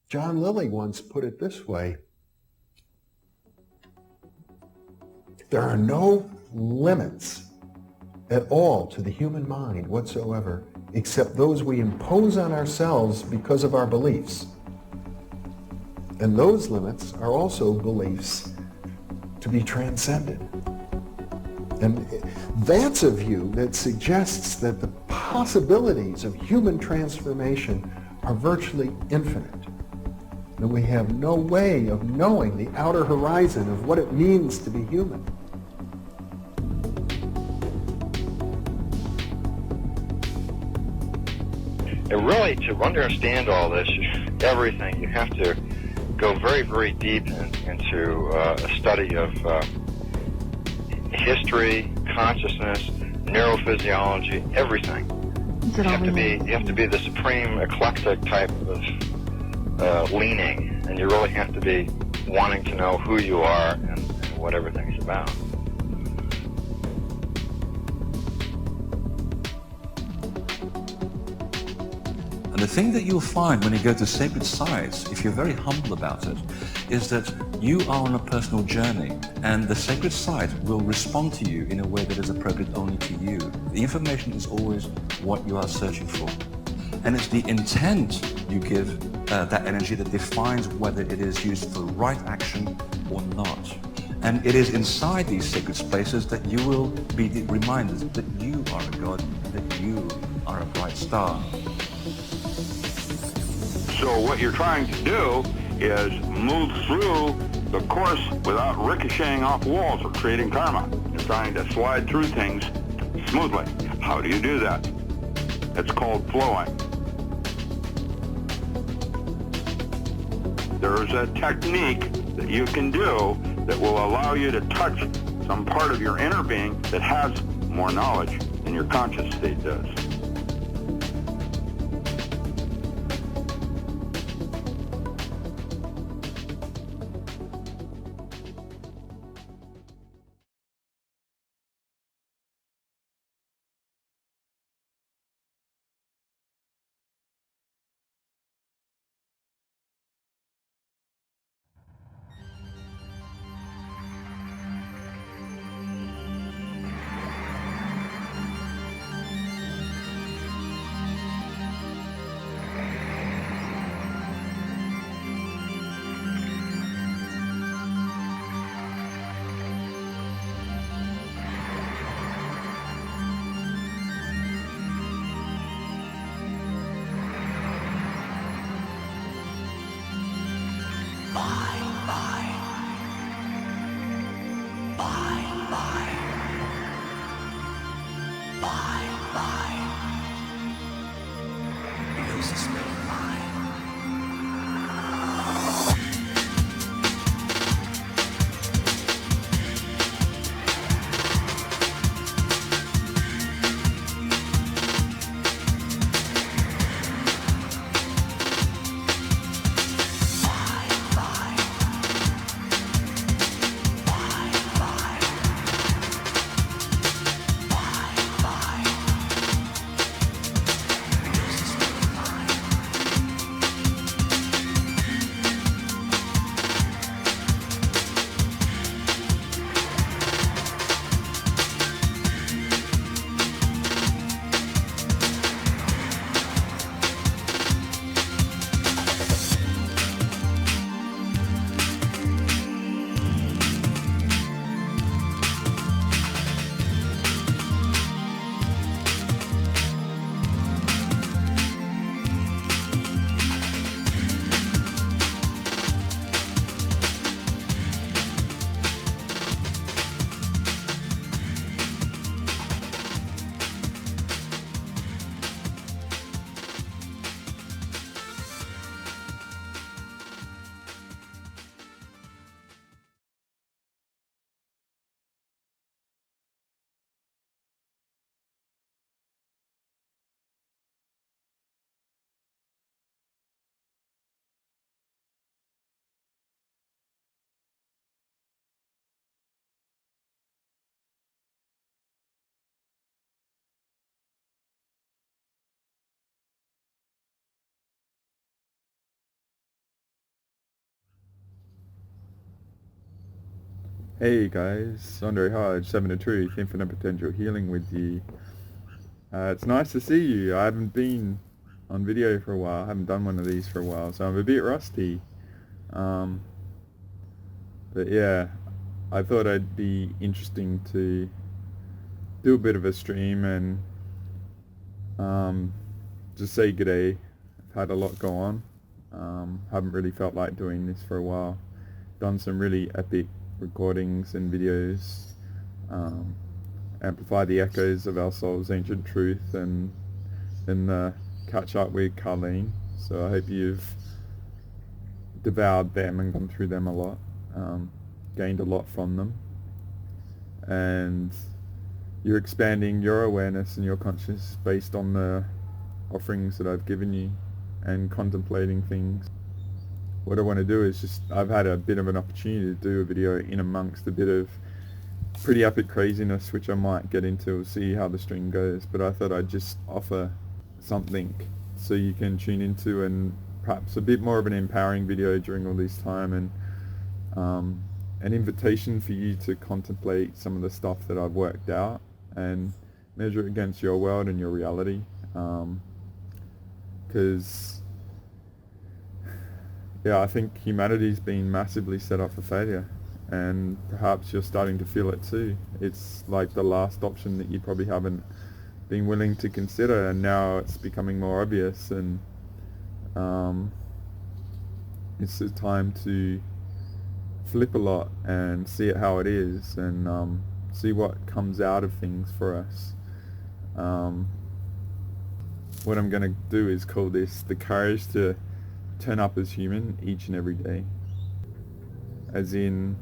John Lilly once put it this way: there are no limits at all to the human mind whatsoever, except those we impose on ourselves because of our beliefs. And those limits are also beliefs to be transcended. And that's a view that suggests that the possibilities of human transformation are virtually infinite. And we have no way of knowing the outer horizon of what it means to be human. And really, to understand all this, everything, you have to go very, very deep into a study of history, consciousness, neurophysiology, everything. You have to be the supreme eclectic type of leaning, and you really have to be wanting to know who you are and what everything's about. And the thing that you'll find when you go to sacred sites, if you're very humble about it, is that you are on a personal journey, and the sacred site will respond to you in a way that is appropriate only to you. The information is always what you are searching for. And it's the intent you give that energy that defines whether it is used for right action or not. And it is inside these sacred spaces that you will be reminded that you are a god, that you are a bright star. So what you're trying to do is move through the course without ricocheting off walls or creating karma. You're trying to slide through things smoothly. How do you do that? It's called flowing. There's a technique that you can do that will allow you to touch some part of your inner being that has more knowledge than your conscious state does. Hey guys, Andre Hodge, 7 to Truth, Infinite Potential Healing with you. It's nice to see you. I haven't been on video for a while. I haven't done one of these for a while, so I'm a bit rusty. But yeah, I thought it'd be interesting to do a bit of a stream and just say g'day. I've had a lot go on. Haven't really felt like doing this for a while. Done some really epic recordings and videos, amplify the echoes of our soul's ancient truth, and then catch up with Carlene. So I hope you've devoured them and gone through them a lot, gained a lot from them, and you're expanding your awareness and your consciousness based on the offerings that I've given you and contemplating things. What I want to do is just, I've had a bit of an opportunity to do a video in amongst a bit of pretty epic craziness, which I might get into, see how the stream goes, but I thought I'd just offer something so you can tune into, and perhaps a bit more of an empowering video during all this time, and an invitation for you to contemplate some of the stuff that I've worked out and measure it against your world and your reality, because yeah, I think humanity's been massively set up for failure, and perhaps you're starting to feel it too. It's like the last option that you probably haven't been willing to consider, and now it's becoming more obvious, and it's the time to flip a lot and see it how it is, and see what comes out of things for us. What I'm going to do is call this the courage to turn up as human each and every day. As in,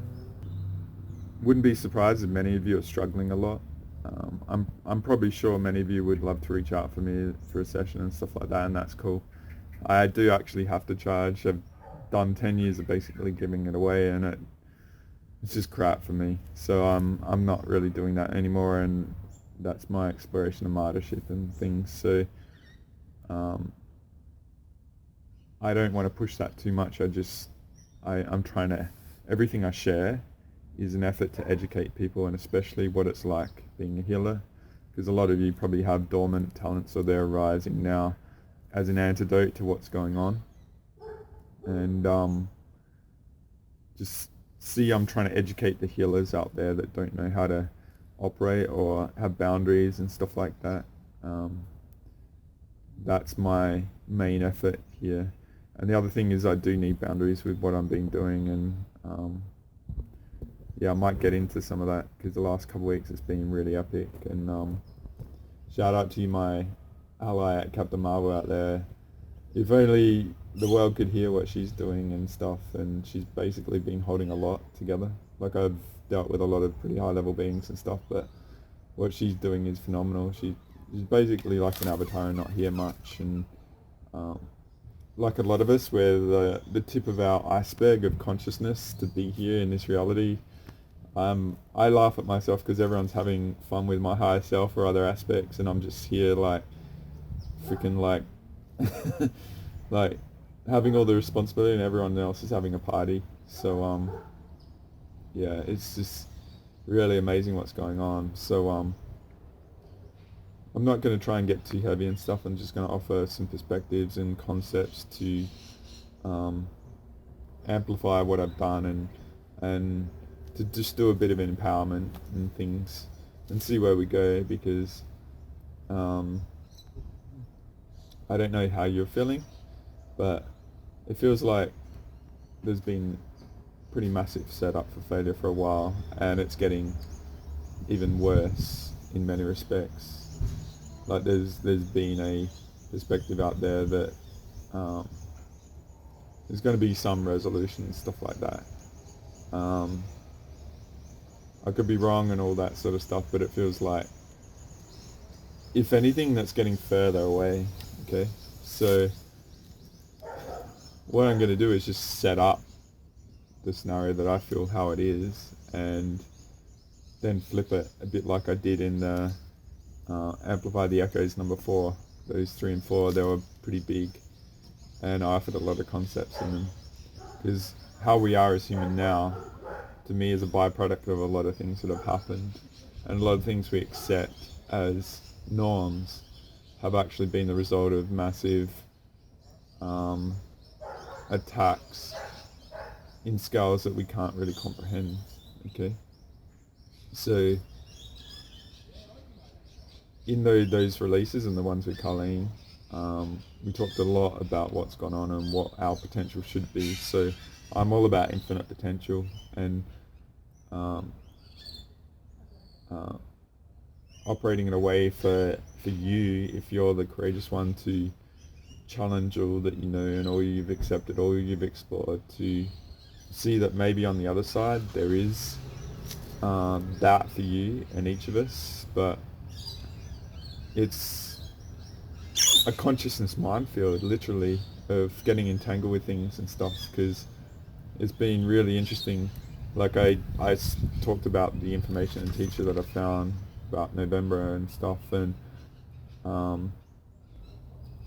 wouldn't be surprised if many of you are struggling a lot. I'm probably sure many of you would love to reach out for me for a session and stuff like that, and that's cool. I do actually have to charge. I've done 10 years of basically giving it away, and it's just crap for me. So I'm not really doing that anymore, and that's my exploration of martyrship and things. So I don't want to push that too much. I'm trying to, everything I share is an effort to educate people, and especially what it's like being a healer, because a lot of you probably have dormant talents, or they're arising now as an antidote to what's going on. And just see, I'm trying to educate the healers out there that don't know how to operate or have boundaries and stuff like that. That's my main effort here. And the other thing is I do need boundaries with what I'm been doing, and yeah, I might get into some of that, because the last couple of weeks it's been really epic. And shout out to you, my ally at Captain Marvel out there. If only the world could hear what she's doing and stuff, and she's basically been holding a lot together. Like, I've dealt with a lot of pretty high level beings and stuff, but what she's doing is phenomenal. She's basically like an avatar and not here much, and like a lot of us, we're the tip of our iceberg of consciousness to be here in this reality. I laugh at myself because everyone's having fun with my higher self or other aspects, and I'm just here like freaking like like having all the responsibility, and everyone else is having a party. So yeah, it's just really amazing what's going on. So I'm not going to try and get too heavy and stuff. I'm just going to offer some perspectives and concepts to amplify what I've done, and to just do a bit of empowerment and things, and see where we go, because I don't know how you're feeling, but it feels like there's been pretty massive setup for failure for a while, and it's getting even worse in many respects. Like there's been a perspective out there that there's going to be some resolution and stuff like that. I could be wrong and all that sort of stuff, but it feels like, if anything, that's getting further away. Okay, so what I'm going to do is just set up the scenario that I feel how it is, and then flip it a bit like I did in the Amplify the Echoes number 4. Those 3 and 4, they were pretty big, and I offered a lot of concepts in them, because how we are as human now to me is a byproduct of a lot of things that have happened, and a lot of things we accept as norms have actually been the result of massive attacks in scales that we can't really comprehend. Okay, so in those releases and the ones with Colleen, we talked a lot about what's gone on and what our potential should be. So I'm all about infinite potential, and operating in a way for you, if you're the courageous one, to challenge all that you know and all you've accepted, all you've explored, to see that maybe on the other side there is that for you and each of us, but it's a consciousness minefield, literally, of getting entangled with things and stuff, because it's been really interesting. Like I talked about the information and teacher that I found about November and stuff, and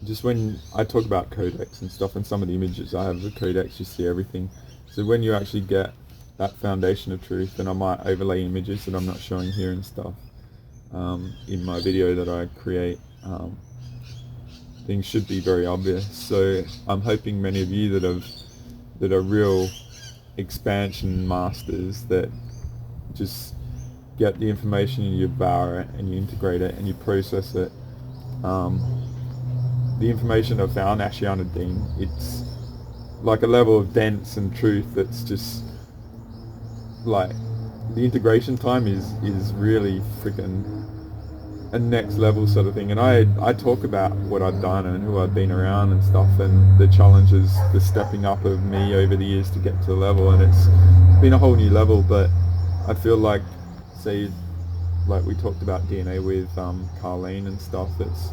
just when I talk about codex and stuff, and some of the images I have the codex, you see everything. So when you actually get that foundation of truth, and I might overlay images that I'm not showing here and stuff in my video that I create, things should be very obvious. So I'm hoping many of you that are real expansion masters, that just get the information and you devour it and you integrate it and you process it. The information I found actually on a deem, it's like a level of dense and truth that's just like, the integration time is really freaking a next level sort of thing. And I talk about what I've done and who I've been around and stuff, and the challenges, the stepping up of me over the years to get to the level, and it's been a whole new level. But I feel like, say, like we talked about DNA with Carlene and stuff, it's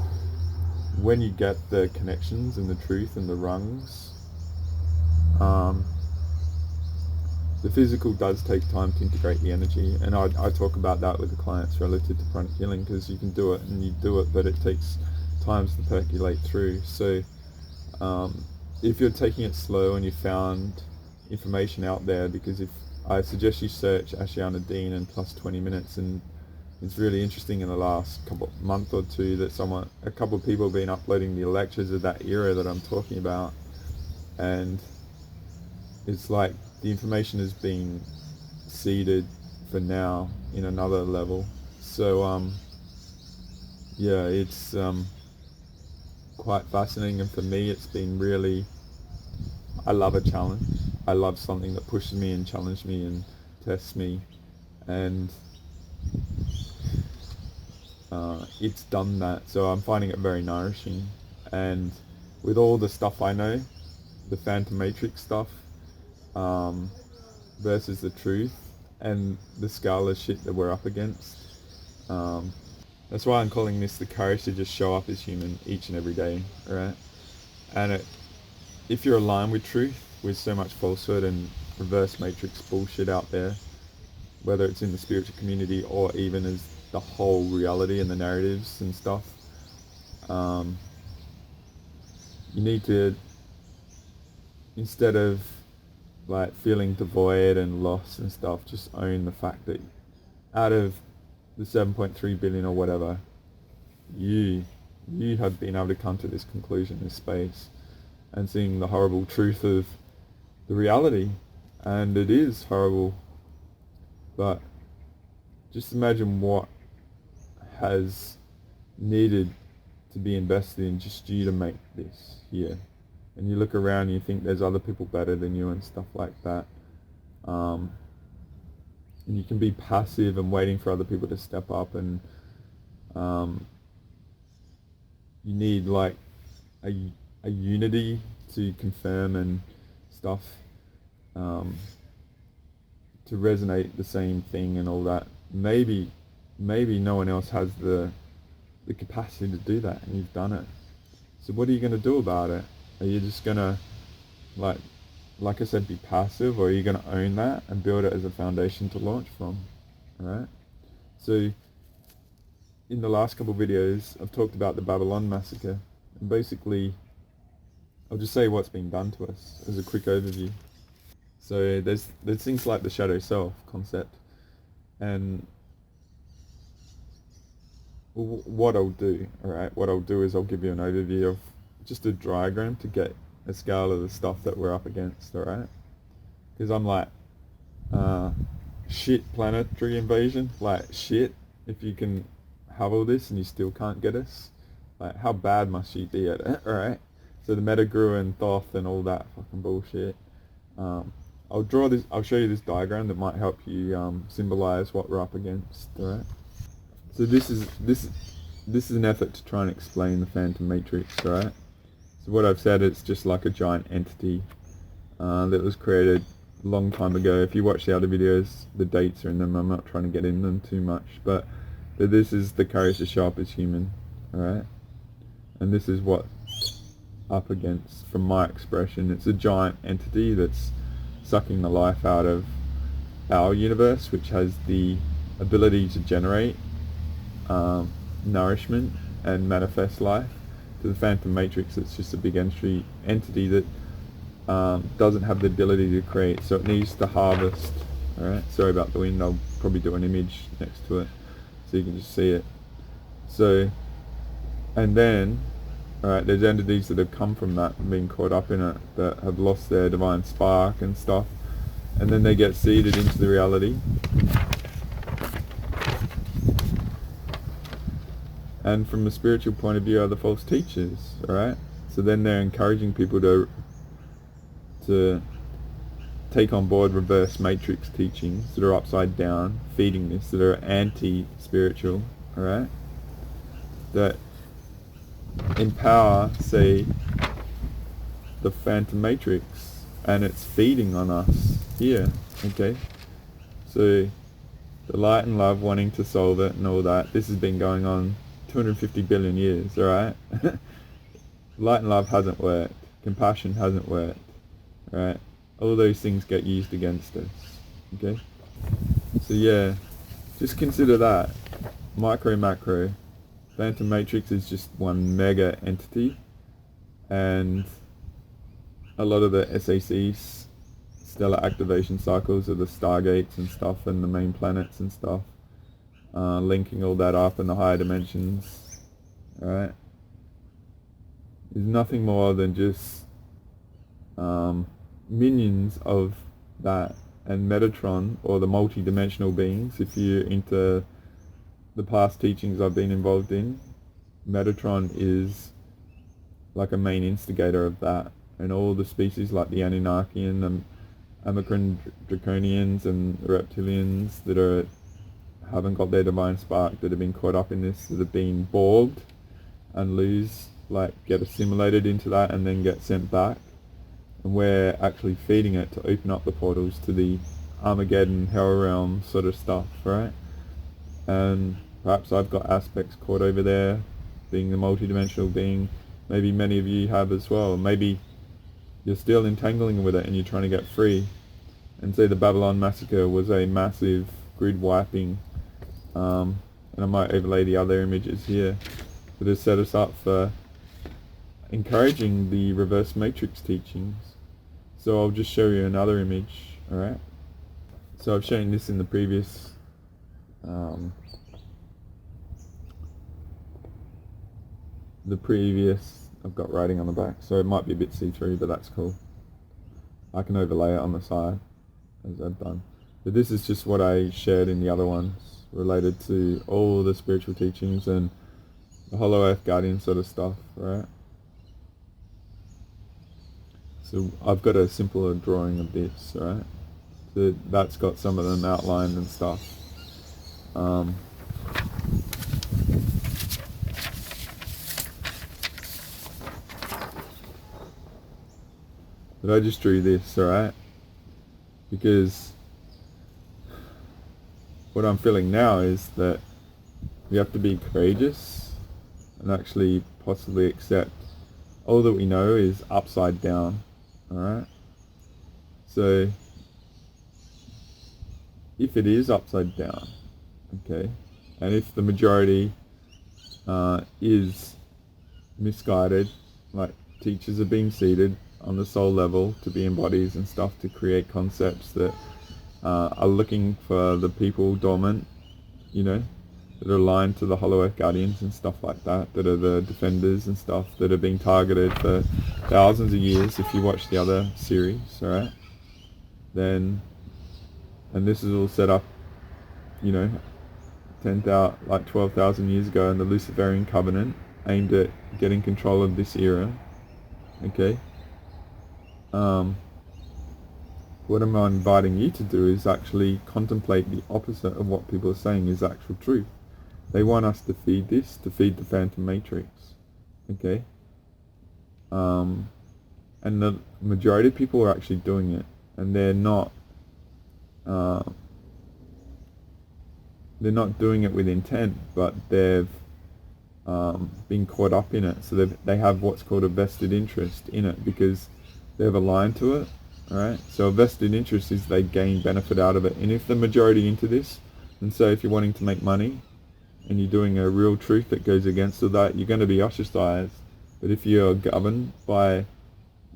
when you get the connections and the truth and the rungs, the physical does take time to integrate the energy, and I talk about that with the clients relative to pranic healing, because you can do it and you do it, but it takes times to percolate through. So if you're taking it slow and you found information out there, because if I suggest you search Ashiana Dean and plus 20 minutes, and it's really interesting in the last month or two that a couple of people have been uploading the lectures of that era that I'm talking about, and it's like the information is being seeded for now in another level. So yeah, it's quite fascinating, and for me it's been really, I love a challenge. I love something that pushes me and challenges me and tests me, and it's done that. So I'm finding it very nourishing. And with all the stuff I know, the Phantom Matrix stuff versus the truth and the scala shit that we're up against, that's why I'm calling this the courage to just show up as human each and every day, right? And if you're aligned with truth, with so much falsehood and reverse matrix bullshit out there, whether it's in the spiritual community or even as the whole reality and the narratives and stuff, you need to, instead of like feeling devoid and lost and stuff, just own the fact that out of the 7.3 billion or whatever, you have been able to come to this conclusion, this space, and seeing the horrible truth of the reality. And it is horrible, but just imagine what has needed to be invested in just you to make this here. And you look around and you think there's other people better than you and stuff like that. And you can be passive and waiting for other people to step up, and you need like a unity to confirm and stuff, to resonate the same thing and all that. Maybe no one else has the capacity to do that, and you've done it. So what are you going to do about it? Are you just going to, like I said, be passive, or are you going to own that and build it as a foundation to launch from? Alright? So in the last couple of videos, I've talked about the Babylon massacre, and basically I'll just say what's been done to us as a quick overview. So there's things like the shadow self concept, and what I'll do, alright, what I'll do is I'll give you an overview of just a diagram to get a scale of the stuff that we're up against, alright? Because I'm like, shit planetary invasion, like shit, if you can have all this and you still can't get us, like how bad must you be at it, alright? So the Metagru and Thoth and all that fucking bullshit. I'll show you this diagram that might help you symbolize what we're up against, alright? So this is an effort to try and explain the Phantom Matrix, right? So what I've said, it's just like a giant entity that was created a long time ago. If you watch the other videos, the dates are in them. I'm not trying to get in them too much, but this is the courage to show up as human, alright? And this is what up against, from my expression. It's a giant entity that's sucking the life out of our universe, which has the ability to generate nourishment and manifest life. To the Phantom Matrix, it's just a big entity that doesn't have the ability to create, so it needs to harvest. Alright, sorry about the wind, I'll probably do an image next to it so you can just see it. So, and then, alright, there's entities that have come from that and been caught up in it, that have lost their divine spark and stuff, and then they get seeded into the reality. And from a spiritual point of view are the false teachers, alright? So then they're encouraging people to take on board reverse matrix teachings that are upside down, feeding this, that are anti-spiritual, alright? That empower, say, the Phantom Matrix, and it's feeding on us here, okay? So the light and love wanting to solve it and all that, this has been going on 250 billion years, alright? Light and love hasn't worked. Compassion hasn't worked, right? All those things get used against us, okay? So yeah, just consider that. Micro, macro. Phantom Matrix is just one mega entity, and a lot of the SACs, stellar activation cycles of the stargates and stuff, and the main planets and stuff, linking all that up in the higher dimensions, alright, is nothing more than just minions of that. And Metatron, or the multi-dimensional beings, if you're into the past teachings I've been involved in, Metatron is like a main instigator of that. And all the species like the Anunnaki and the Amicron Draconians and reptilians that haven't got their divine spark, that have been caught up in this, that have been borged and get assimilated into that and then get sent back. And we're actually feeding it to open up the portals to the Armageddon, Hell Realm sort of stuff, right? And perhaps I've got aspects caught over there, being the multidimensional being. Maybe many of you have as well. Maybe you're still entangling with it and you're trying to get free. And say the Babylon Massacre was a massive grid wiping, and I might overlay the other images here, that has set us up for encouraging the reverse matrix teachings. So I'll just show you another image, alright? So I've shown this in the previous I've got writing on the back, so it might be a bit see-through, but that's cool. I can overlay it on the side, as I've done. But this is just what I shared in the other ones, related to all the spiritual teachings and the Hollow Earth Guardian sort of stuff, right? So I've got a simpler drawing of this, right? So that's got some of them outlined and stuff. But I just drew this, alright? Because what I'm feeling now is that we have to be courageous and actually possibly accept all that we know is upside down, alright? So if it is upside down, okay, and if the majority is misguided, like teachers are being seeded, on the soul level to be in bodies and stuff to create concepts that are looking for the people dormant, you know, that are aligned to the Hollow Earth Guardians and stuff like that, that are the defenders and stuff that are being targeted for thousands of years. If you watch the other series, alright, then, and this is all set up, you know, 12,000 years ago in the Luciferian Covenant, aimed at getting control of this era. Okay. What I'm inviting you to do is actually contemplate the opposite of what people are saying is actual truth. They want us to feed this, to feed the Phantom Matrix. Okay. And the majority of people are actually doing it, and they're not doing it with intent, but they've been caught up in it. So they have what's called a vested interest in it because they've aligned to it. Alright, so a vested interest is they gain benefit out of it. And if the majority into this, and so if you're wanting to make money and you're doing a real truth that goes against all that, you're going to be ostracized. But if you're governed by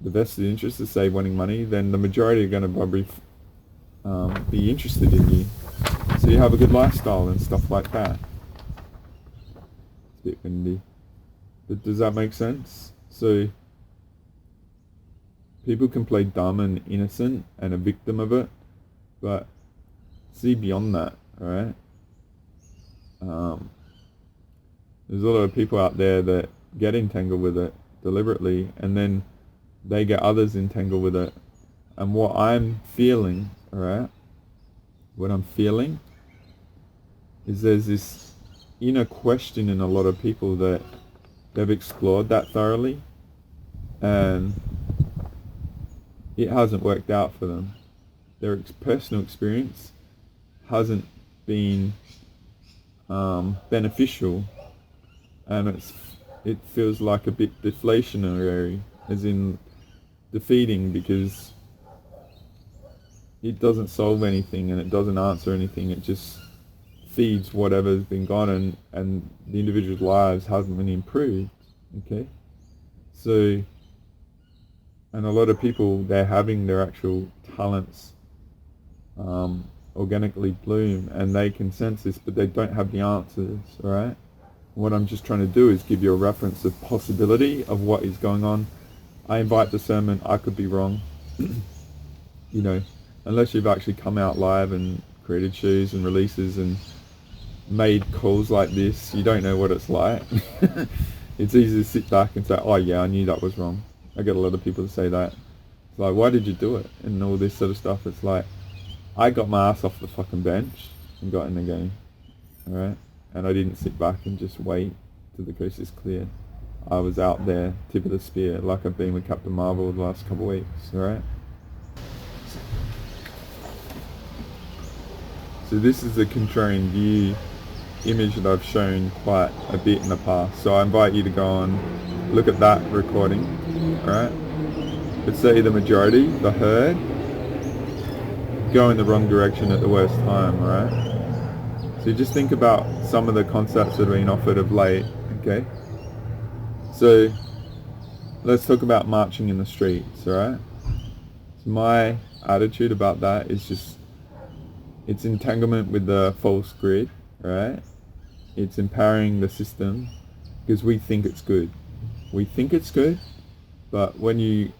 the vested interest of, say, wanting money, then the majority are going to probably be interested in you. So you have a good lifestyle and stuff like that. It's a bit windy. But does that make sense? So people can play dumb and innocent and a victim of it, but see beyond that, alright? There's a lot of people out there that get entangled with it deliberately, and then they get others entangled with it. And what I'm feeling, alright? What I'm feeling is there's this inner question in a lot of people that they've explored that thoroughly, and it hasn't worked out for them. Their personal experience hasn't been beneficial, and it feels like a bit deflationary, as in defeating, because it doesn't solve anything and it doesn't answer anything. It just feeds whatever's been gone, and the individual's lives hasn't been improved. Okay, so, and a lot of people, they're having their actual talents organically bloom, and they can sense this, but they don't have the answers, alright? What I'm just trying to do is give you a reference of possibility of what is going on. I invite discernment. I could be wrong. You know, unless you've actually come out live and created shows and releases and made calls like this, you don't know what it's like. It's easy to sit back and say, oh yeah, I knew that was wrong. I get a lot of people to say that. It's like, why did you do it? And all this sort of stuff. It's like, I got my ass off the fucking bench and got in the game. Alright? And I didn't sit back and just wait till the coast is clear. I was out there, tip of the spear, like I've been with Captain Marvel the last couple of weeks. Alright? So this is a contrarian view image that I've shown quite a bit in the past. So I invite you to go and look at that recording. Alright? But say the majority, the herd, go in the wrong direction at the worst time, alright? So just think about some of the concepts that have been offered of late, okay? So let's talk about marching in the streets, alright? So my attitude about that is just, it's entanglement with the false grid, right? It's empowering the system because we think it's good. We think it's good, but when you,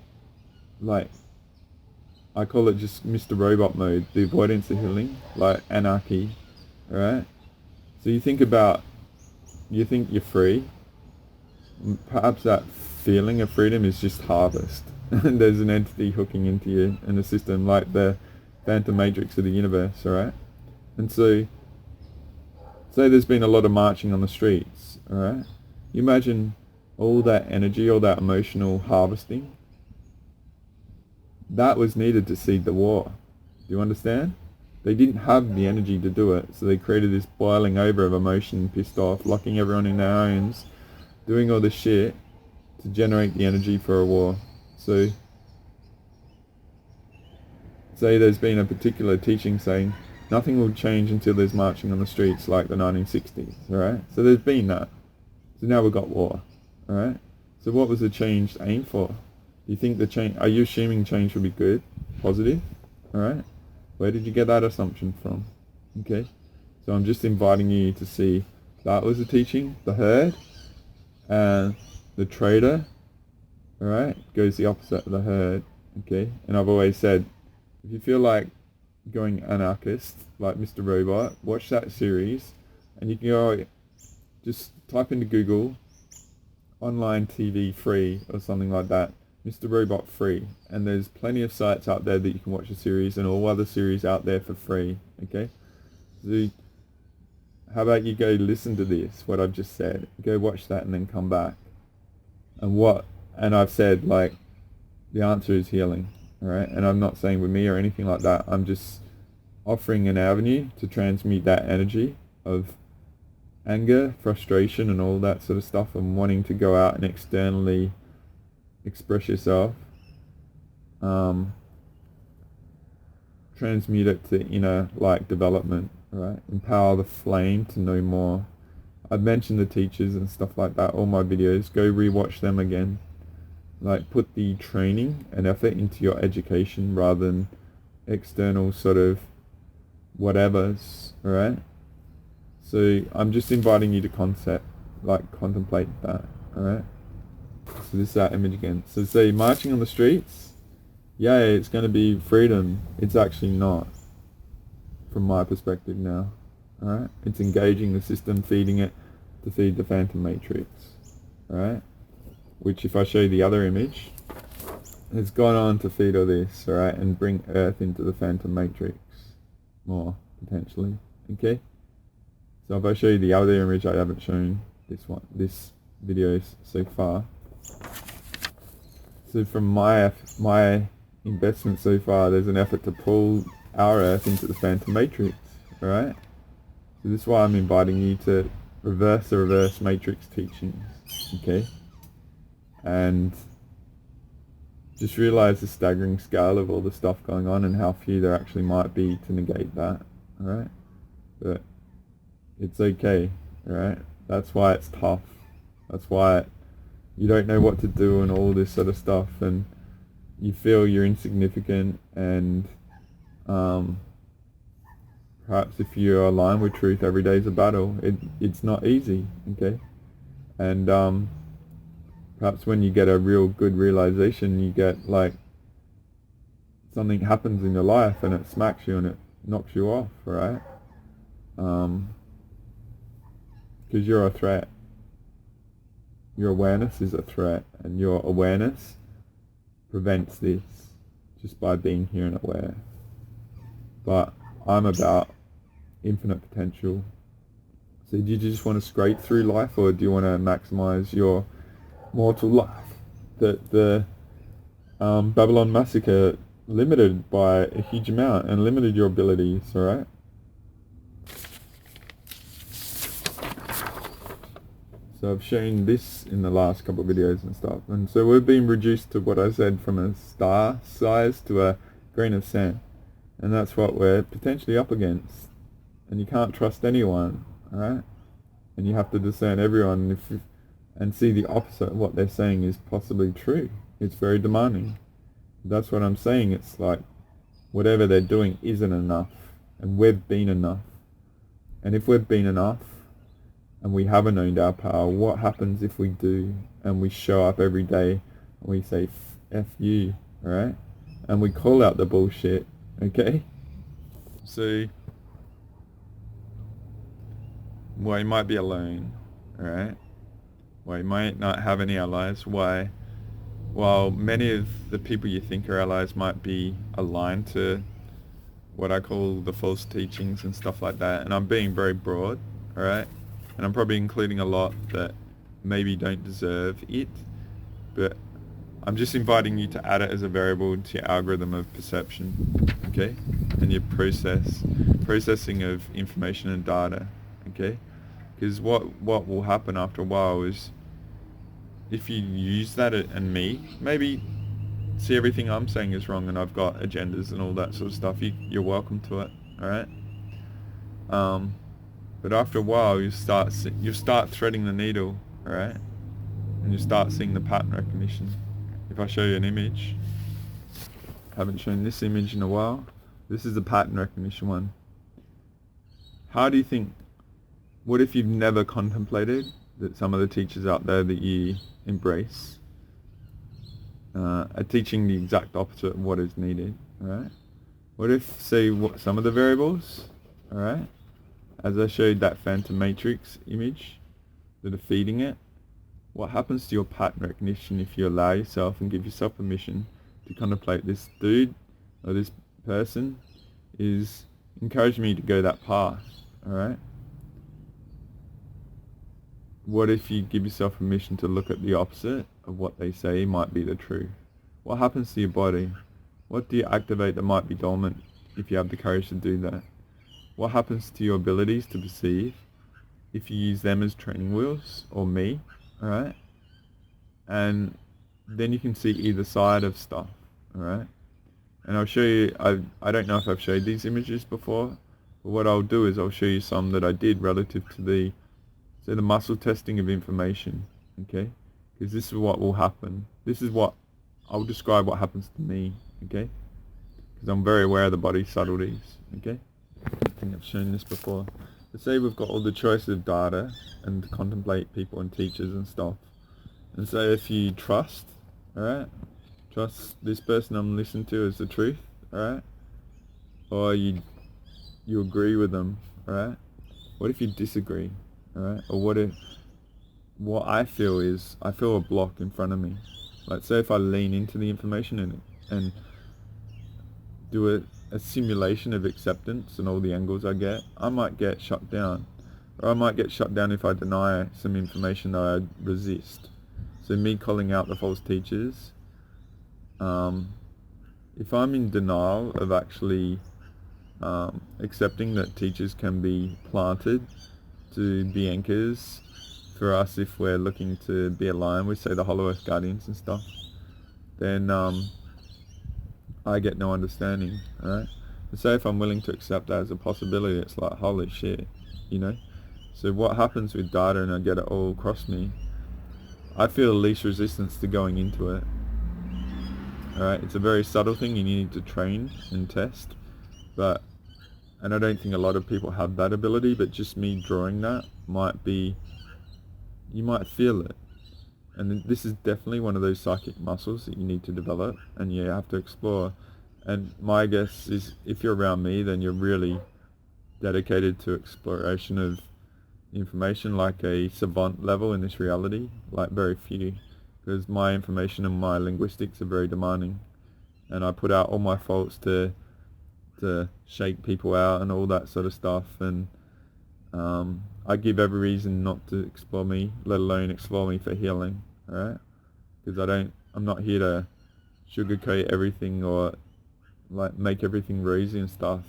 like, I call it just Mr. Robot mode, the avoidance of healing, like anarchy, alright? So you think you're free. Perhaps that feeling of freedom is just harvest. And there's an entity hooking into you in the system, like the Phantom Matrix of the universe, alright? And so, say there's been a lot of marching on the streets, alright? You imagine all that energy, all that emotional harvesting. That was needed to seed the war. Do you understand? They didn't have the energy to do it, so they created this boiling over of emotion, pissed off, locking everyone in their homes, doing all this shit to generate the energy for a war. So, say there's been a particular teaching saying nothing will change until there's marching on the streets like the 1960s, alright? So there's been that. So now we've got war, alright? So what was the change aimed for? Do you think the change, are you assuming change will be good, positive? All right. Where did you get that assumption from? Okay. So I'm just inviting you to see that was the teaching, the herd, and the trader, all right, goes the opposite of the herd. Okay. And I've always said, if you feel like going anarchist, like Mr. Robot, watch that series, and you can go, just type into Google, online TV free or something like that, Mr. Robot free, and there's plenty of sites out there that you can watch the series and all other series out there for free. Okay, so how about you go listen to this, what I've just said, go watch that and then come back, and I've said, like, the answer is healing. All right, and I'm not saying with me or anything like that, I'm just offering an avenue to transmute that energy of anger, frustration, and all that sort of stuff, and wanting to go out and externally express yourself, transmute it to inner, like, development, right? Empower the flame to know more. I've mentioned the teachers and stuff like that, all my videos, go rewatch them again. Like, put the training and effort into your education rather than external sort of whatevers, alright? So I'm just inviting you to contemplate that, alright? So this is that image again. So say marching on the streets, yay, it's going to be freedom. It's actually not, from my perspective now, alright? It's engaging the system, feeding it to feed the phantom matrix, alright? Which, if I show you the other image, has gone on to feed all this, alright, and bring Earth into the phantom matrix more, potentially, okay? So if I show you the other image, I haven't shown this video so far. So from my investment so far, there's an effort to pull our Earth into the phantom matrix, alright? So this is why I'm inviting you to reverse the reverse matrix teachings, okay? And just realize the staggering scale of all the stuff going on and how few there actually might be to negate that, alright? But it's okay, alright? That's why it's tough. That's why you don't know what to do and all this sort of stuff, and you feel you're insignificant, and perhaps if you're aligned with truth, every day is a battle. It's not easy, okay? And perhaps when you get a real good realization, you get, like, something happens in your life and it smacks you and it knocks you off, right? Because you're a threat. Your awareness is a threat, and your awareness prevents this just by being here and aware. But I'm about infinite potential. So do you just want to scrape through life, or do you want to maximize your mortal life? The Babylon massacre limited by a huge amount and limited your abilities, alright? So I've shown this in the last couple of videos and stuff, and so we've been reduced to what I said, from a star size to a grain of sand, and that's what we're potentially up against. And you can't trust anyone, alright? And you have to discern everyone and see the opposite of what they're saying is possibly true. It's very demanding. That's what I'm saying. It's like whatever they're doing isn't enough, and we've been enough. And if we've been enough and we haven't owned our power, what happens if we do and we show up every day and we say F you, alright? And we call out the bullshit, okay? So, well, you might be alone, alright? Well, you might not have any allies. Why? While many of the people you think are allies might be aligned to what I call the false teachings and stuff like that, and I'm being very broad, alright? And I'm probably including a lot that maybe don't deserve it, but I'm just inviting you to add it as a variable to your algorithm of perception, okay? And your processing of information and data, okay? Because what will happen after a while is, if you use that and me, maybe see everything I'm saying is wrong and I've got agendas and all that sort of stuff, you're welcome to it, alright? But after a while, you start threading the needle, alright? And you start seeing the pattern recognition. if I show you an image, I haven't shown this image in a while. This is the pattern recognition one. How do you think, what if you've never contemplated that some of the teachers out there that you embrace are teaching the exact opposite of what is needed, alright? What if, say, some of the variables, alright, as I showed that phantom matrix image, that are feeding it, what happens to your pattern recognition if you allow yourself and give yourself permission to contemplate this dude or this person is encouraging me to go that path, alright? What if you give yourself permission to look at the opposite of what they say might be the truth? What happens to your body? What do you activate that might be dormant if you have the courage to do that? What happens to your abilities to perceive if you use them as training wheels, or me, alright? And then you can see either side of stuff, alright? And I'll show you, I don't know if I've showed these images before, but what I'll do is I'll show you some that I did relative to the muscle testing of information, okay? Because this is what will happen. This is what, I'll describe what happens to me, okay? Because I'm very aware of the body subtleties, okay? I think I've shown this before. Let's say we've got all the choice of data and to contemplate people and teachers and stuff. And so if you trust, alright, trust this person I'm listening to as the truth, alright, or you agree with them, alright, what if you disagree, alright, or what I feel is, I feel a block in front of me. Like, say if I lean into the information and do a simulation of acceptance and all the angles I get, I might get shut down. Or I might get shut down if I deny some information that I resist. So me calling out the false teachers, if I'm in denial of actually accepting that teachers can be planted to be anchors for us if we're looking to be aligned with, say, the Hollow Earth Guardians and stuff, then I get no understanding, alright? And so if I'm willing to accept that as a possibility, it's like, holy shit, you know? So what happens with data, and I get it all across me, I feel least resistance to going into it, alright? It's a very subtle thing you need to train and test, and I don't think a lot of people have that ability, but just me drawing that might be, you might feel it. And this is definitely one of those psychic muscles that you need to develop and you have to explore. And my guess is if you're around me, then you're really dedicated to exploration of information, like a savant level in this reality, like very few. Because my information and my linguistics are very demanding. And I put out all my faults to shake people out and all that sort of stuff. And I give every reason not to explore me, let alone explore me for healing, alright? Because I'm not here to sugarcoat everything or like make everything rosy and stuff.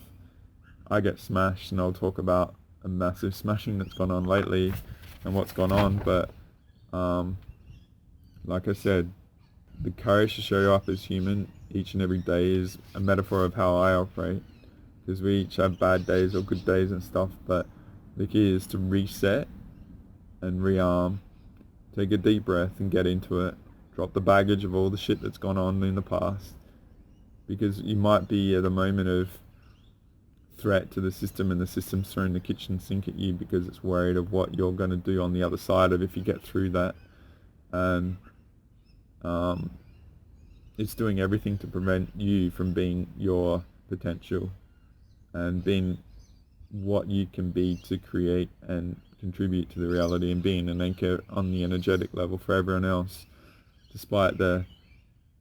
I get smashed, and I'll talk about a massive smashing that's gone on lately and what's gone on, but like I said, the courage to show up as human each and every day is a metaphor of how I operate, because we each have bad days or good days and stuff, but the key is to reset and rearm, take a deep breath and get into it, drop the baggage of all the shit that's gone on in the past, because you might be at a moment of threat to the system and the system's throwing the kitchen sink at you because it's worried of what you're going to do on the other side of if you get through that. And it's doing everything to prevent you from being your potential and being what you can be to create and contribute to the reality, and being an anchor on the energetic level for everyone else, despite the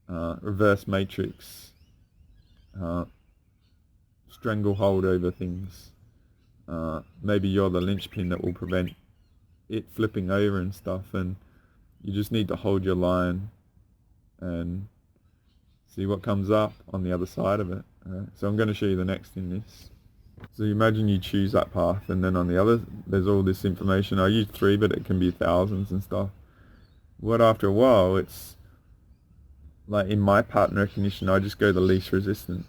reverse matrix stranglehold over things. Maybe you're the linchpin that will prevent it flipping over and stuff, and you just need to hold your line and see what comes up on the other side of it. Right? So I'm going to show you the next in this. So you imagine you choose that path, and then on the other there's all this information. I use 3, but it can be thousands and stuff. What after a while, it's like in my pattern recognition, I just go the least resistance.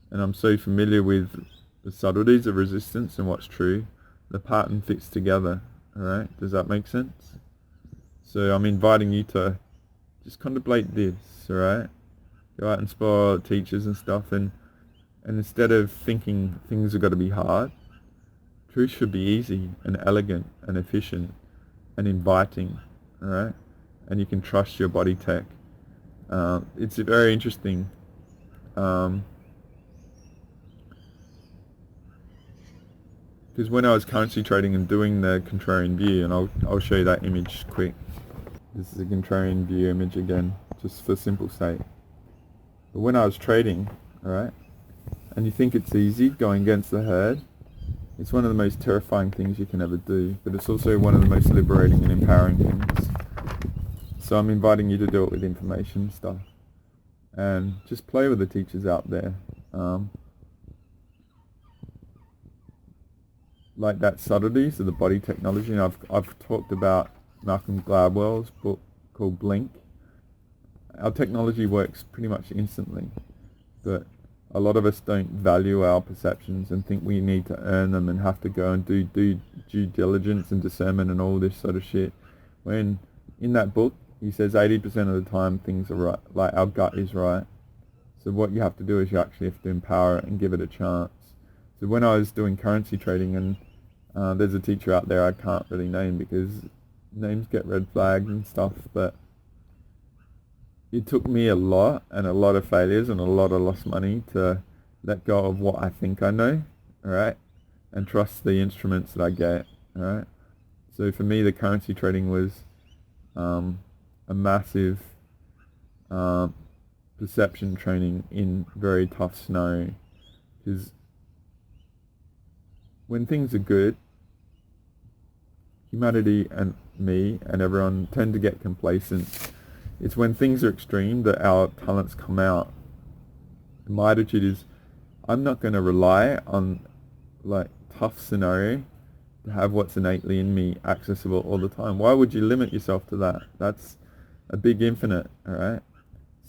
And I'm so familiar with the subtleties of resistance and what's true, the pattern fits together. Alright, does that make sense? So I'm inviting you to just contemplate this, alright? Go out and spoil teachers and stuff, and instead of thinking things have got to be hard, truth should be easy and elegant and efficient and inviting, alright? And you can trust your body tech. It's very interesting. Because when I was currency trading and doing the contrarian view, and I'll show you that image quick. This is a contrarian view image again, just for simple sake. But when I was trading, alright, and you think it's easy going against the herd, it's one of the most terrifying things you can ever do, but it's also one of the most liberating and empowering things. So I'm inviting you to do it with information stuff, and just play with the teachers out there. Like that subtleties of the body technology, and I've talked about Malcolm Gladwell's book called Blink. Our technology works pretty much instantly, but a lot of us don't value our perceptions and think we need to earn them and have to go and do due diligence and discernment and all this sort of shit. When in that book he says 80% of the time things are right, like our gut is right. So what you have to do is you actually have to empower it and give it a chance. So when I was doing currency trading, and there's a teacher out there I can't really name because names get red flags and stuff, but it took me a lot of failures and a lot of lost money to let go of what I think I know, alright, and trust the instruments that I get, alright. So for me, the currency trading was a massive perception training in very tough scenario, because when things are good, humanity and me and everyone tend to get complacent. It's when things are extreme that our talents come out. And my attitude is, I'm not going to rely on like tough scenario to have what's innately in me accessible all the time. Why would you limit yourself to that? That's a big infinite, alright?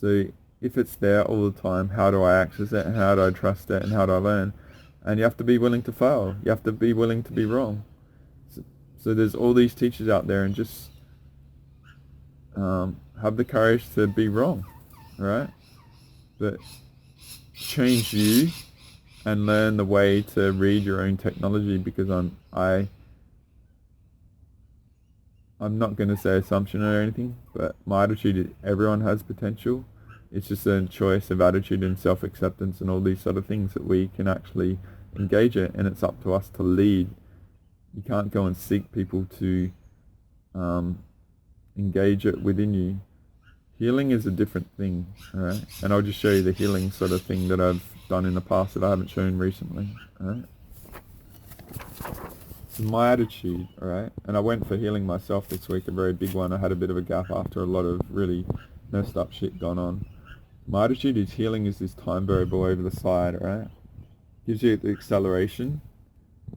So if it's there all the time, how do I access it, and how do I trust it, and how do I learn? And you have to be willing to fail. You have to be willing to be wrong. So there's all these teachers out there, and just have the courage to be wrong, right? But change you and learn the way to read your own technology, because I'm not going to say assumption or anything, but my attitude is everyone has potential. It's just a choice of attitude and self-acceptance and all these sort of things that we can actually engage it, and it's up to us to lead. You can't go and seek people to engage it within you. Healing is a different thing, alright? And I'll just show you the healing sort of thing that I've done in the past that I haven't shown recently, alright? So my attitude, alright? And I went for healing myself this week, a very big one. I had a bit of a gap after a lot of really messed up shit gone on. My attitude is healing is this time variable over the side, alright? Gives you the acceleration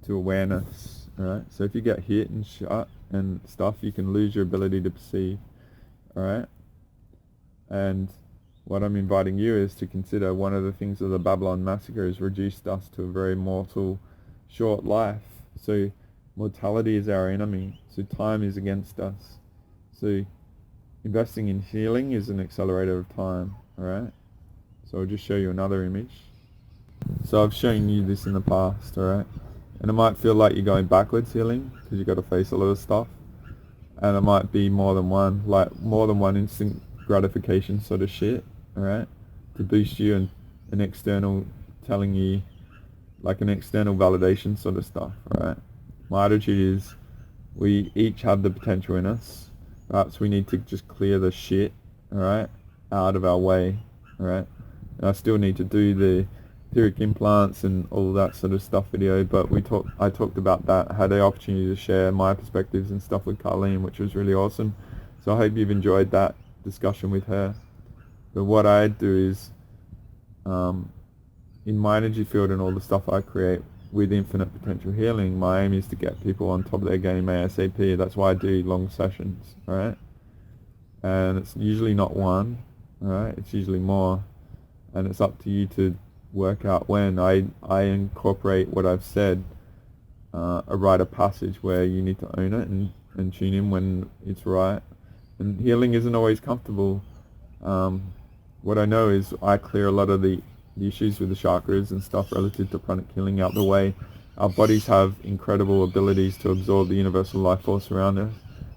to awareness, alright? So if you get hit and shot and stuff, you can lose your ability to perceive, alright? And what I'm inviting you is to consider one of the things of the Babylon massacre has reduced us to a very mortal, short life. So mortality is our enemy. So time is against us. So investing in healing is an accelerator of time, alright? So I'll just show you another image. So I've shown you this in the past, alright? And it might feel like you're going backwards healing because you've got to face a lot of stuff. And it might be more than one instant gratification sort of shit, alright? To boost you, and an external telling you, like an external validation sort of stuff, alright? My attitude is we each have the potential in us. Perhaps we need to just clear the shit, alright, out of our way, alright? And I still need to do the etheric implants and all that sort of stuff video, but I talked about that, had the opportunity to share my perspectives and stuff with Carleen, which was really awesome. So I hope you've enjoyed that discussion with her. But what I do is, in my energy field and all the stuff I create with infinite potential healing, my aim is to get people on top of their game ASAP. That's why I do long sessions, alright? And it's usually not one, alright? It's usually more. And it's up to you to work out when. I incorporate what I've said, a rite of passage where you need to own it and tune in when it's right. And healing isn't always comfortable. What I know is I clear a lot of the issues with the chakras and stuff relative to pranic healing out the way. Our bodies have incredible abilities to absorb the universal life force around us.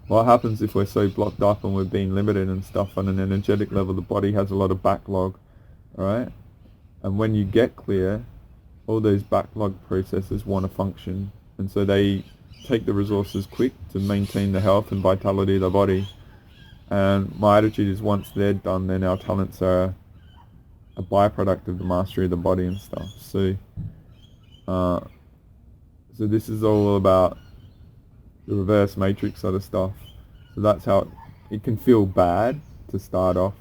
What happens if we're so blocked up and we're being limited and stuff on an energetic level? The body has a lot of backlog, alright? And when you get clear, all those backlog processes want to function. And so they take the resources quick to maintain the health and vitality of the body. And my attitude is once they're done, then our talents are a byproduct of the mastery of the body and stuff. So this is all about the reverse matrix sort of stuff. So that's how it can feel bad to start off,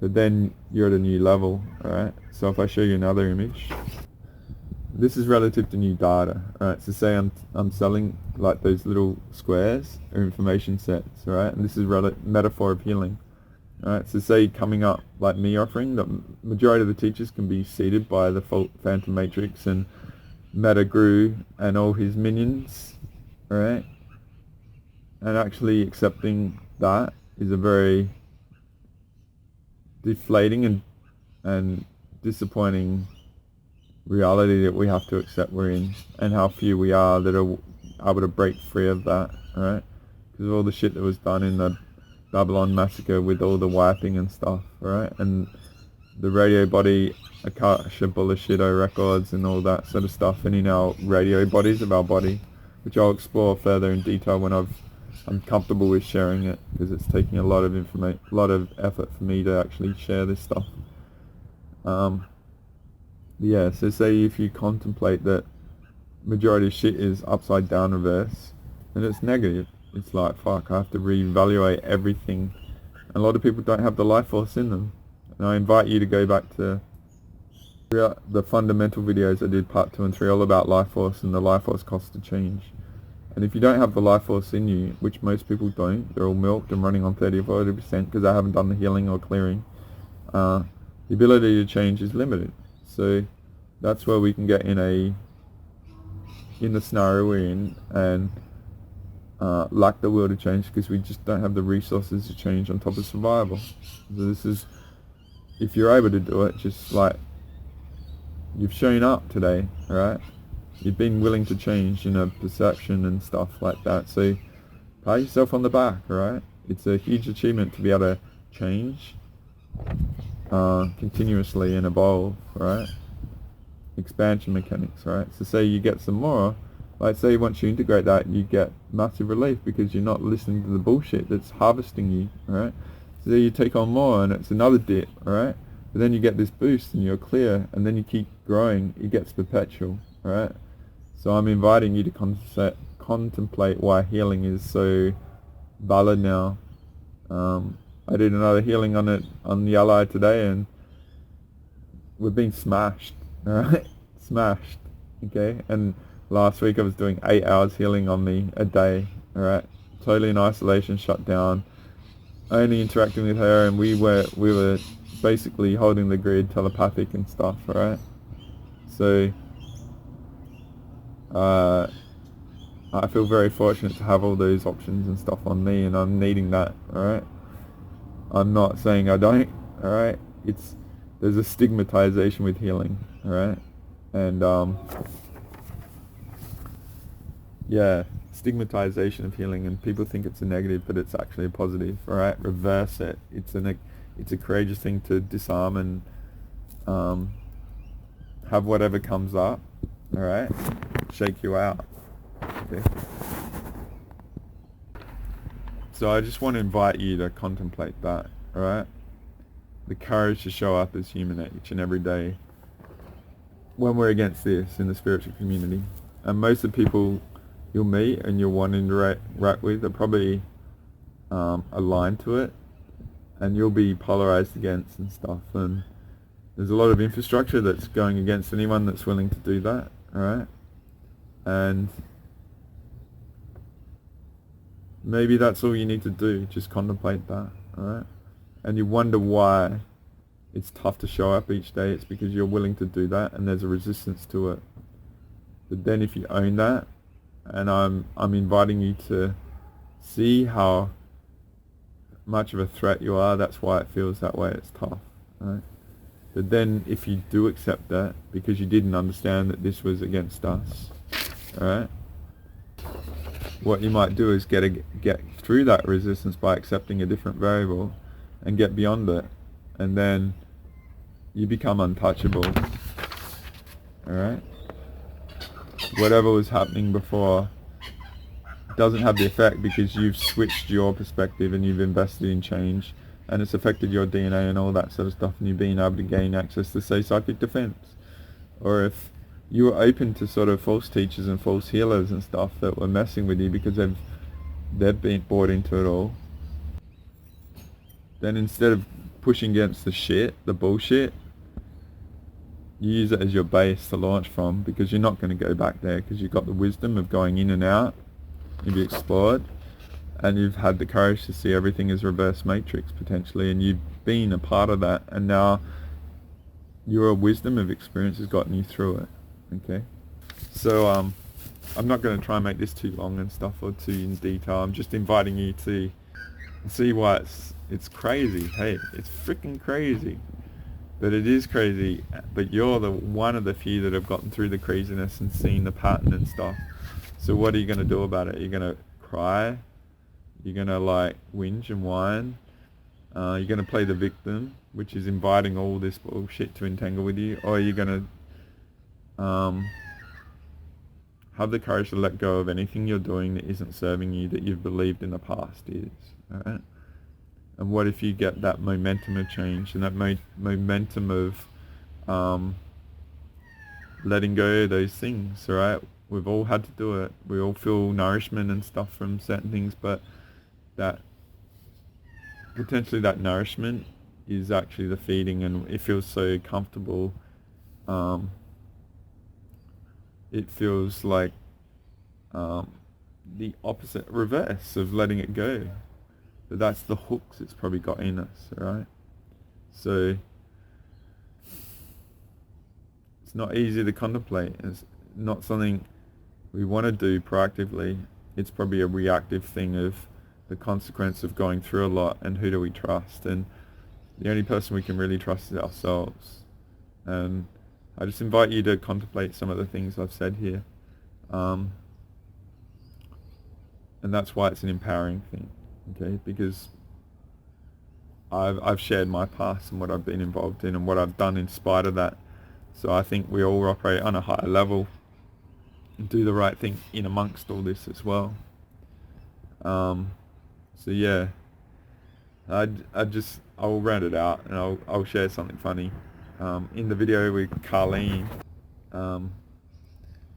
but then you're at a new level, alright? So if I show you another image, this is relative to new data, alright? So say I'm selling like those little squares or information sets, alright? And this is metaphor of healing, alright? So say coming up like me offering, the majority of the teachers can be seated by the Phantom Matrix and Meta Guru and all his minions, alright? And actually accepting that is a very deflating and disappointing reality that we have to accept we're in, and how few we are that are able to break free of that, alright? Because of all the shit that was done in the Babylon massacre with all the wiping and stuff, alright? And the radio body, Akasha Bullshitto records and all that sort of stuff, and in our radio bodies of our body, which I'll explore further in detail when I'm comfortable with sharing it, because it's taking a lot of effort for me to actually share this stuff. Yeah, so say if you contemplate that majority of shit is upside down reverse, then it's negative. It's like, fuck, I have to reevaluate everything. And a lot of people don't have the life force in them. And I invite you to go back to the fundamental videos I did part 2 and 3, all about life force and the life force cost to change. And if you don't have the life force in you, which most people don't, they're all milked and running on 30 or 40% because they haven't done the healing or clearing, the ability to change is limited. So that's where we can get in the scenario we're in and lack the will to change, because we just don't have the resources to change on top of survival. So this is, if you're able to do it, just like you've shown up today, alright? You've been willing to change, perception and stuff like that. So pat yourself on the back, alright? It's a huge achievement to be able to change continuously and evolve, right? Expansion mechanics, right? So say you get some more, like say once you integrate that, you get massive relief because you're not listening to the bullshit that's harvesting you, right? So then you take on more and it's another dip, alright? But then you get this boost and you're clear, and then you keep growing, it gets perpetual, right? So I'm inviting you to contemplate why healing is so valid now. I did another healing on the ally today, and we've been smashed, alright? Smashed, okay? And last week I was doing 8 hours healing on me a day, alright? Totally in isolation, shut down, only interacting with her, and we were basically holding the grid, telepathic and stuff, alright? So I feel very fortunate to have all those options and stuff on me, and I'm needing that, alright? I'm not saying I don't, alright? There's a stigmatization with healing, alright? And yeah, stigmatization of healing, and people think it's a negative, but it's actually a positive, alright? Reverse it. It's a courageous thing to disarm and have whatever comes up, alright, shake you out. Okay. So I just want to invite you to contemplate that, alright? The courage to show up as human each and every day when we're against this in the spiritual community. And most of the people you'll meet and you'll want to interact with are probably aligned to it, and you'll be polarized against and stuff. And there's a lot of infrastructure that's going against anyone that's willing to do that, alright? And maybe that's all you need to do, just contemplate that, alright? And you wonder why it's tough to show up each day. It's because you're willing to do that and there's a resistance to it. But then if you own that, and I'm inviting you to see how much of a threat you are, that's why it feels that way. It's tough, right? But then if you do accept that, because you didn't understand that this was against us, alright, what you might do is get through that resistance by accepting a different variable and get beyond it, and then you become untouchable, alright? Whatever was happening before doesn't have the effect because you've switched your perspective and you've invested in change, and it's affected your DNA and all that sort of stuff, and you've been able to gain access to, say, psychic defense. Or if you were open to sort of false teachers and false healers and stuff that were messing with you because they've been bought into it all, then instead of pushing against the bullshit, you use it as your base to launch from, because you're not going to go back there, because you've got the wisdom of going in and out, you've explored, and you've had the courage to see everything as reverse matrix potentially, and you've been a part of that, and now your wisdom of experience has gotten you through it. Okay, so I'm not going to try and make this too long and stuff or too in detail. I'm just inviting you to see why it's crazy. Hey, it's freaking crazy, but it is crazy. But you're the one of the few that have gotten through the craziness and seen the pattern and stuff. So what are you going to do about it? You're going to cry? You're going to like whinge and whine? You're going to play the victim, which is inviting all this bullshit to entangle with you? Or are you going to have the courage to let go of anything you're doing that isn't serving you, that you've believed in the past is? Alright? And what if you get that momentum of change and that momentum of letting go of those things, alright? We've all had to do it. We all feel nourishment and stuff from certain things, but that potentially that nourishment is actually the feeding, and it feels so comfortable. It feels like the opposite, reverse of letting it go. But that's the hooks it's probably got in us, alright? So it's not easy to contemplate. It's not something we want to do proactively. It's probably a reactive thing of the consequence of going through a lot, and who do we trust? And the only person we can really trust is ourselves. And I just invite you to contemplate some of the things I've said here. And that's why it's an empowering thing, okay? Because I've shared my past and what I've been involved in and what I've done in spite of that. So I think we all operate on a higher level and do the right thing in amongst all this as well. So yeah, I'll round it out, and I'll share something funny. In the video with Carlene,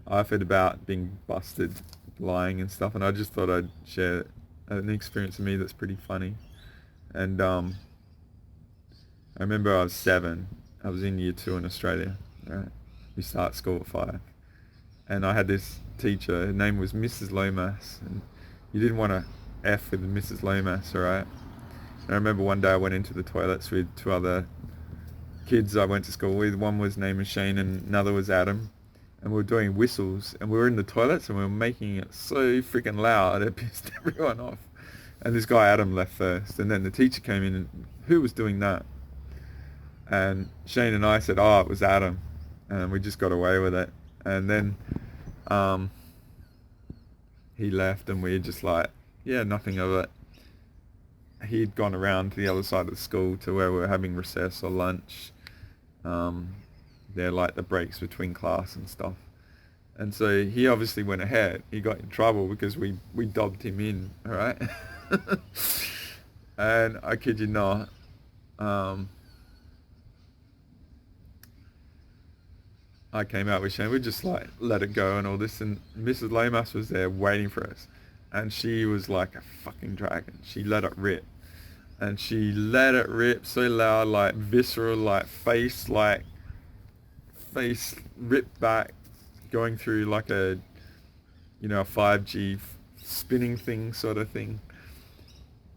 I've heard about being busted lying and stuff, and I just thought I'd share an experience of me that's pretty funny. And I remember I was 7. I was in year 2 in Australia. Right? We start school at 5. And I had this teacher, her name was Mrs. Lomas, and you didn't want to F with Mrs. Lomas, alright? And I remember one day I went into the toilets with 2 other kids I went to school with. One was named Shane and another was Adam. And we were doing whistles, and we were in the toilets and we were making it so freaking loud it pissed everyone off. And this guy Adam left first, and then the teacher came in, and who was doing that? And Shane and I said, oh, it was Adam. And we just got away with it. And then he left, and we were just like, yeah, nothing of it. He'd gone around to the other side of the school to where we were having recess or lunch. They're like the breaks between class and stuff. And so he obviously went ahead. He got in trouble because we dobbed him in, alright? And I kid you not, I came out with Shane. We just like let it go and all this, and Mrs. Lomas was there waiting for us, and she was like a fucking dragon. She let it rip, and she let it rip so loud, like visceral, like face ripped back, going through like a 5G spinning thing sort of thing.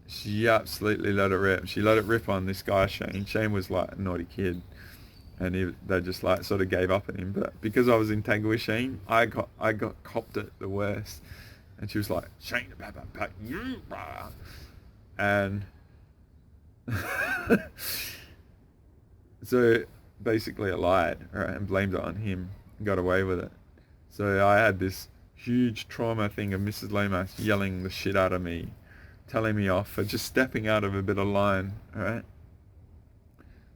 She absolutely let it rip. She let it rip on this guy Shane. Shane was like a naughty kid, and they just like sort of gave up on him. But because I was entangled with Shane, I got copped it the worst. And she was like, Shane, and So basically I lied, right, and blamed it on him and got away with it. So I had this huge trauma thing of Mrs. Lomas yelling the shit out of me, telling me off for just stepping out of a bit of line, right?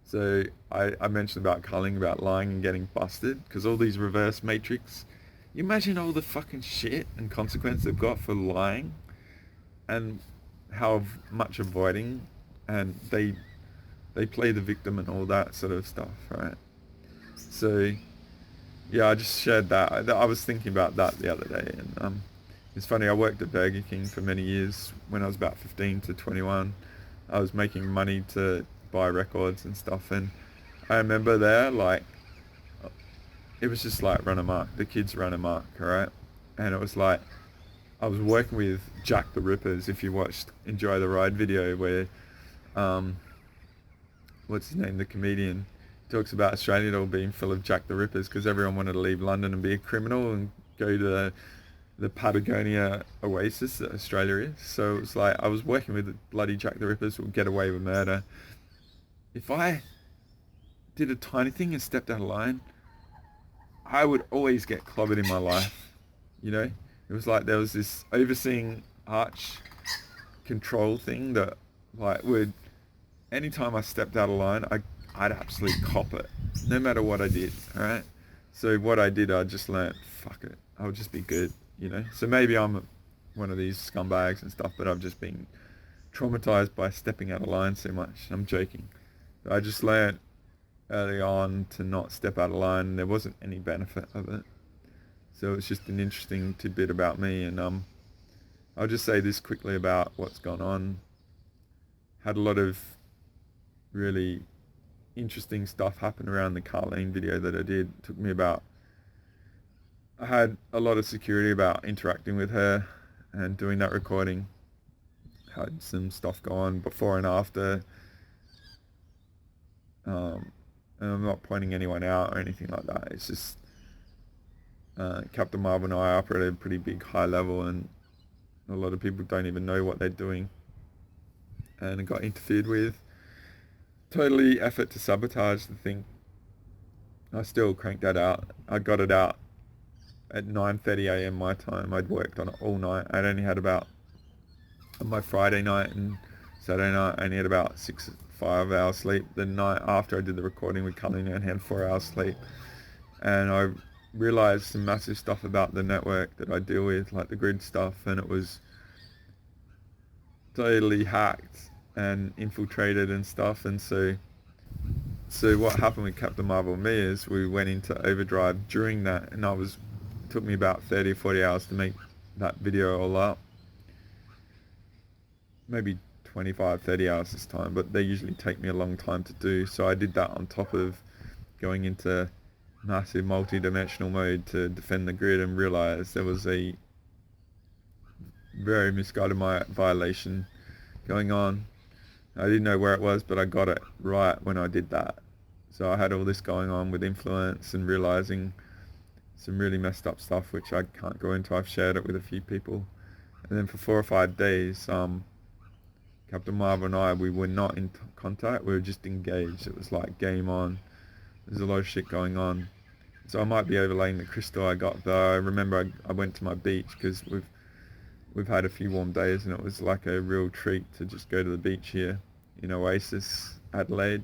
So I mentioned about culling, about lying and getting busted, because all these reverse matrix, you imagine all the fucking shit and consequence they've got for lying, and how much avoiding, and they play the victim and all that sort of stuff, right? So yeah, I just shared that. I was thinking about that the other day, and it's funny. I worked at Burger King for many years when I was about 15 to 21. I was making money to buy records and stuff, and I remember there, like, it was just like run amok. The kids run amok, right? And it was like I was working with Jack the Rippers. If you watched Enjoy the Ride video, where what's his name, the comedian, talks about Australia all being full of Jack the Rippers because everyone wanted to leave London and be a criminal and go to the Patagonia oasis that Australia is. So it was like I was working with the bloody Jack the Rippers who would get away with murder. If I did a tiny thing and stepped out of line, I would always get clobbered in my life. You know, it was like there was this overseeing arch control thing that, like, would, anytime I stepped out of line, I'd absolutely cop it, no matter what I did, alright? So what I did, I just learnt, fuck it, I'll just be good, you know? So maybe I'm one of these scumbags and stuff, but I've just been traumatized by stepping out of line so much. I'm joking. But I just learnt early on to not step out of line. There wasn't any benefit of it. So it's just an interesting tidbit about me, and I'll just say this quickly about what's gone on. Had a lot of really interesting stuff happen around the Carlene video that I did. It took me about, I had a lot of security about interacting with her and doing that recording. Had some stuff go on before and after. And I'm not pointing anyone out or anything like that. It's just Captain Marvel and I operate at a pretty big high level, and a lot of people don't even know what they're doing, and it got interfered with. Totally effort to sabotage the thing. I still cranked that out. I got it out at 9:30 a.m. my time. I'd worked on it all night. I'd only had about, on my Friday night and Saturday night, I only had about 5 hours sleep. The night after I did the recording with Cullen, I had 4 hours sleep. And I realized some massive stuff about the network that I deal with, like the grid stuff, and it was totally hacked and infiltrated and stuff. And so what happened with Captain Marvel and me is we went into overdrive during that, and it took me about 30 or 40 hours to make that video all up. Maybe 25, 30 hours this time, but they usually take me a long time to do. So I did that on top of going into massive multi-dimensional mode to defend the grid, and realized there was a very misguided violation going on. I didn't know where it was, but I got it right when I did that. So I had all this going on with influence and realizing some really messed up stuff, which I can't go into. I've shared it with a few people. And then for 4 or 5 days, Captain Marvel and I, we were not in contact. We were just engaged. It was like game on. There's a lot of shit going on. So I might be overlaying the crystal I got, though. I remember I went to my beach because we've had a few warm days, and it was like a real treat to just go to the beach here in Oasis, Adelaide.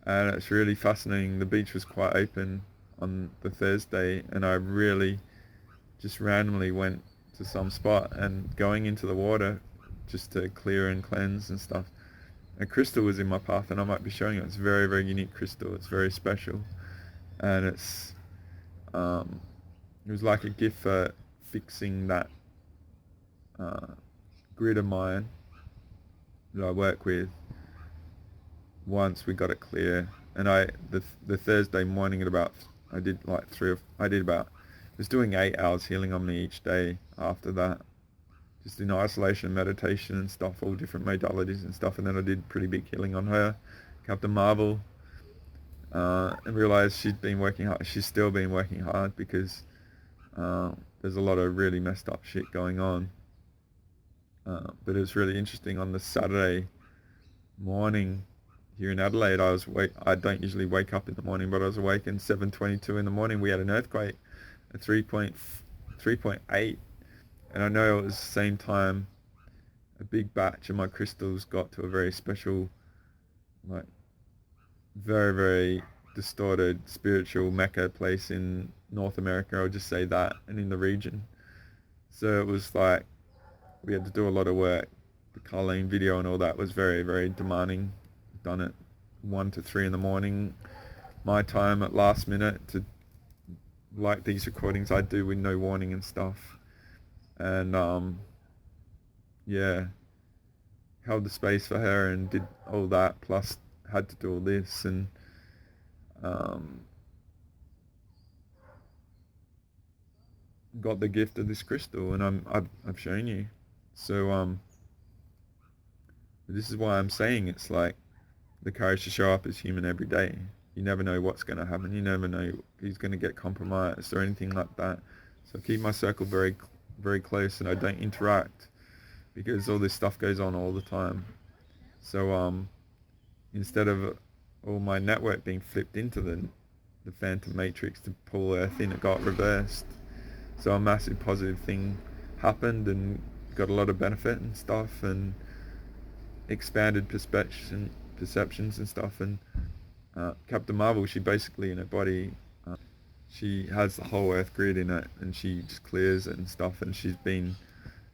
And it's really fascinating. The beach was quite open on the Thursday, and I really just randomly went to some spot and going into the water just to clear and cleanse and stuff. A crystal was in my path, and I might be showing it. It's a very, very unique crystal. It's very special, and it was like a gift for fixing that grid of mine that I work with. Once we got it clear, and the Thursday morning at about, I was doing 8 hours healing on me each day after that, just in isolation, meditation and stuff, all different modalities and stuff. And then I did pretty big healing on her, Captain Marvel, and realized she'd been working hard. She's still been working hard because there's a lot of really messed up shit going on. But it was really interesting. On the Saturday, morning here in Adelaide. I don't usually wake up in the morning, but I was awake at 7:22 in the morning. We had an earthquake at 3.8, and I know it was the same time a big batch of my crystals got to a very special, like, very, very distorted spiritual mecca place in North America, I'll just say that, and in the region. So it was like we had to do a lot of work. The Carlene video and all that was very, very demanding. Done it 1 to 3 in the morning, my time, at last minute, to, like, these recordings I do with no warning and stuff. And yeah, held the space for her and did all that, plus had to do all this, and got the gift of this crystal, and I've shown you. So this is why I'm saying it's like the courage to show up as human every day. You never know what's going to happen. You never know who's going to get compromised or anything like that. So I keep my circle very, very close, and I don't interact because all this stuff goes on all the time. So instead of all my network being flipped into the phantom matrix to pull Earth in, it got reversed. So a massive positive thing happened and got a lot of benefit and stuff, and expanded perceptions and stuff. And Captain Marvel, she basically, in her body, she has the whole Earth grid in it, and she just clears it and stuff. And she's been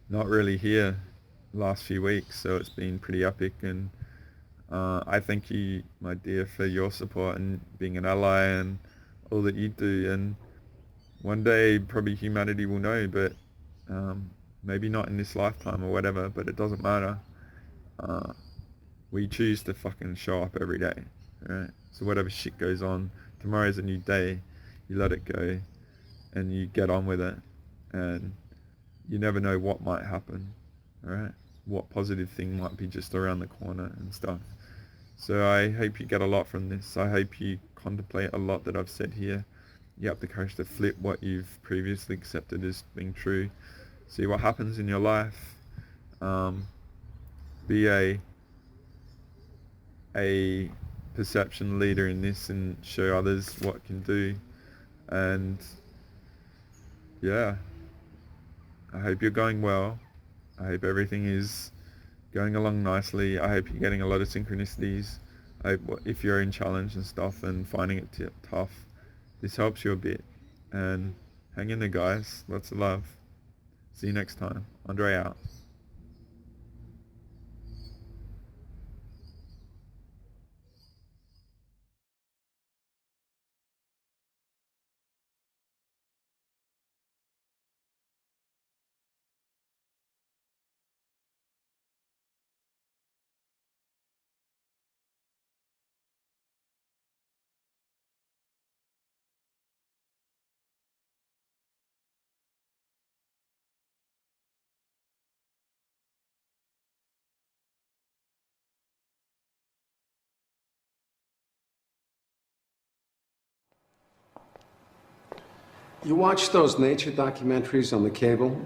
not really here the last few weeks, so it's been pretty epic. And I thank you, my dear, for your support and being an ally and all that you do. And one day probably humanity will know, but maybe not in this lifetime or whatever, but it doesn't matter. We choose to fucking show up every day, right? So whatever shit goes on, tomorrow's a new day. You let it go and you get on with it, and you never know what might happen, all right? What positive thing might be just around the corner and stuff. So I hope you get a lot from this. I hope you contemplate a lot that I've said here. You have the courage to flip what you've previously accepted as being true. See what happens in your life. Be a perception leader in this and show others what it can do. And yeah, I hope you're going well. I hope everything is going along nicely. I hope you're getting a lot of synchronicities. I hope if you're in challenge and stuff and finding it tough, this helps you a bit. And hang in there, guys. Lots of love. See you next time. Andre out. You watch those nature documentaries on the cable?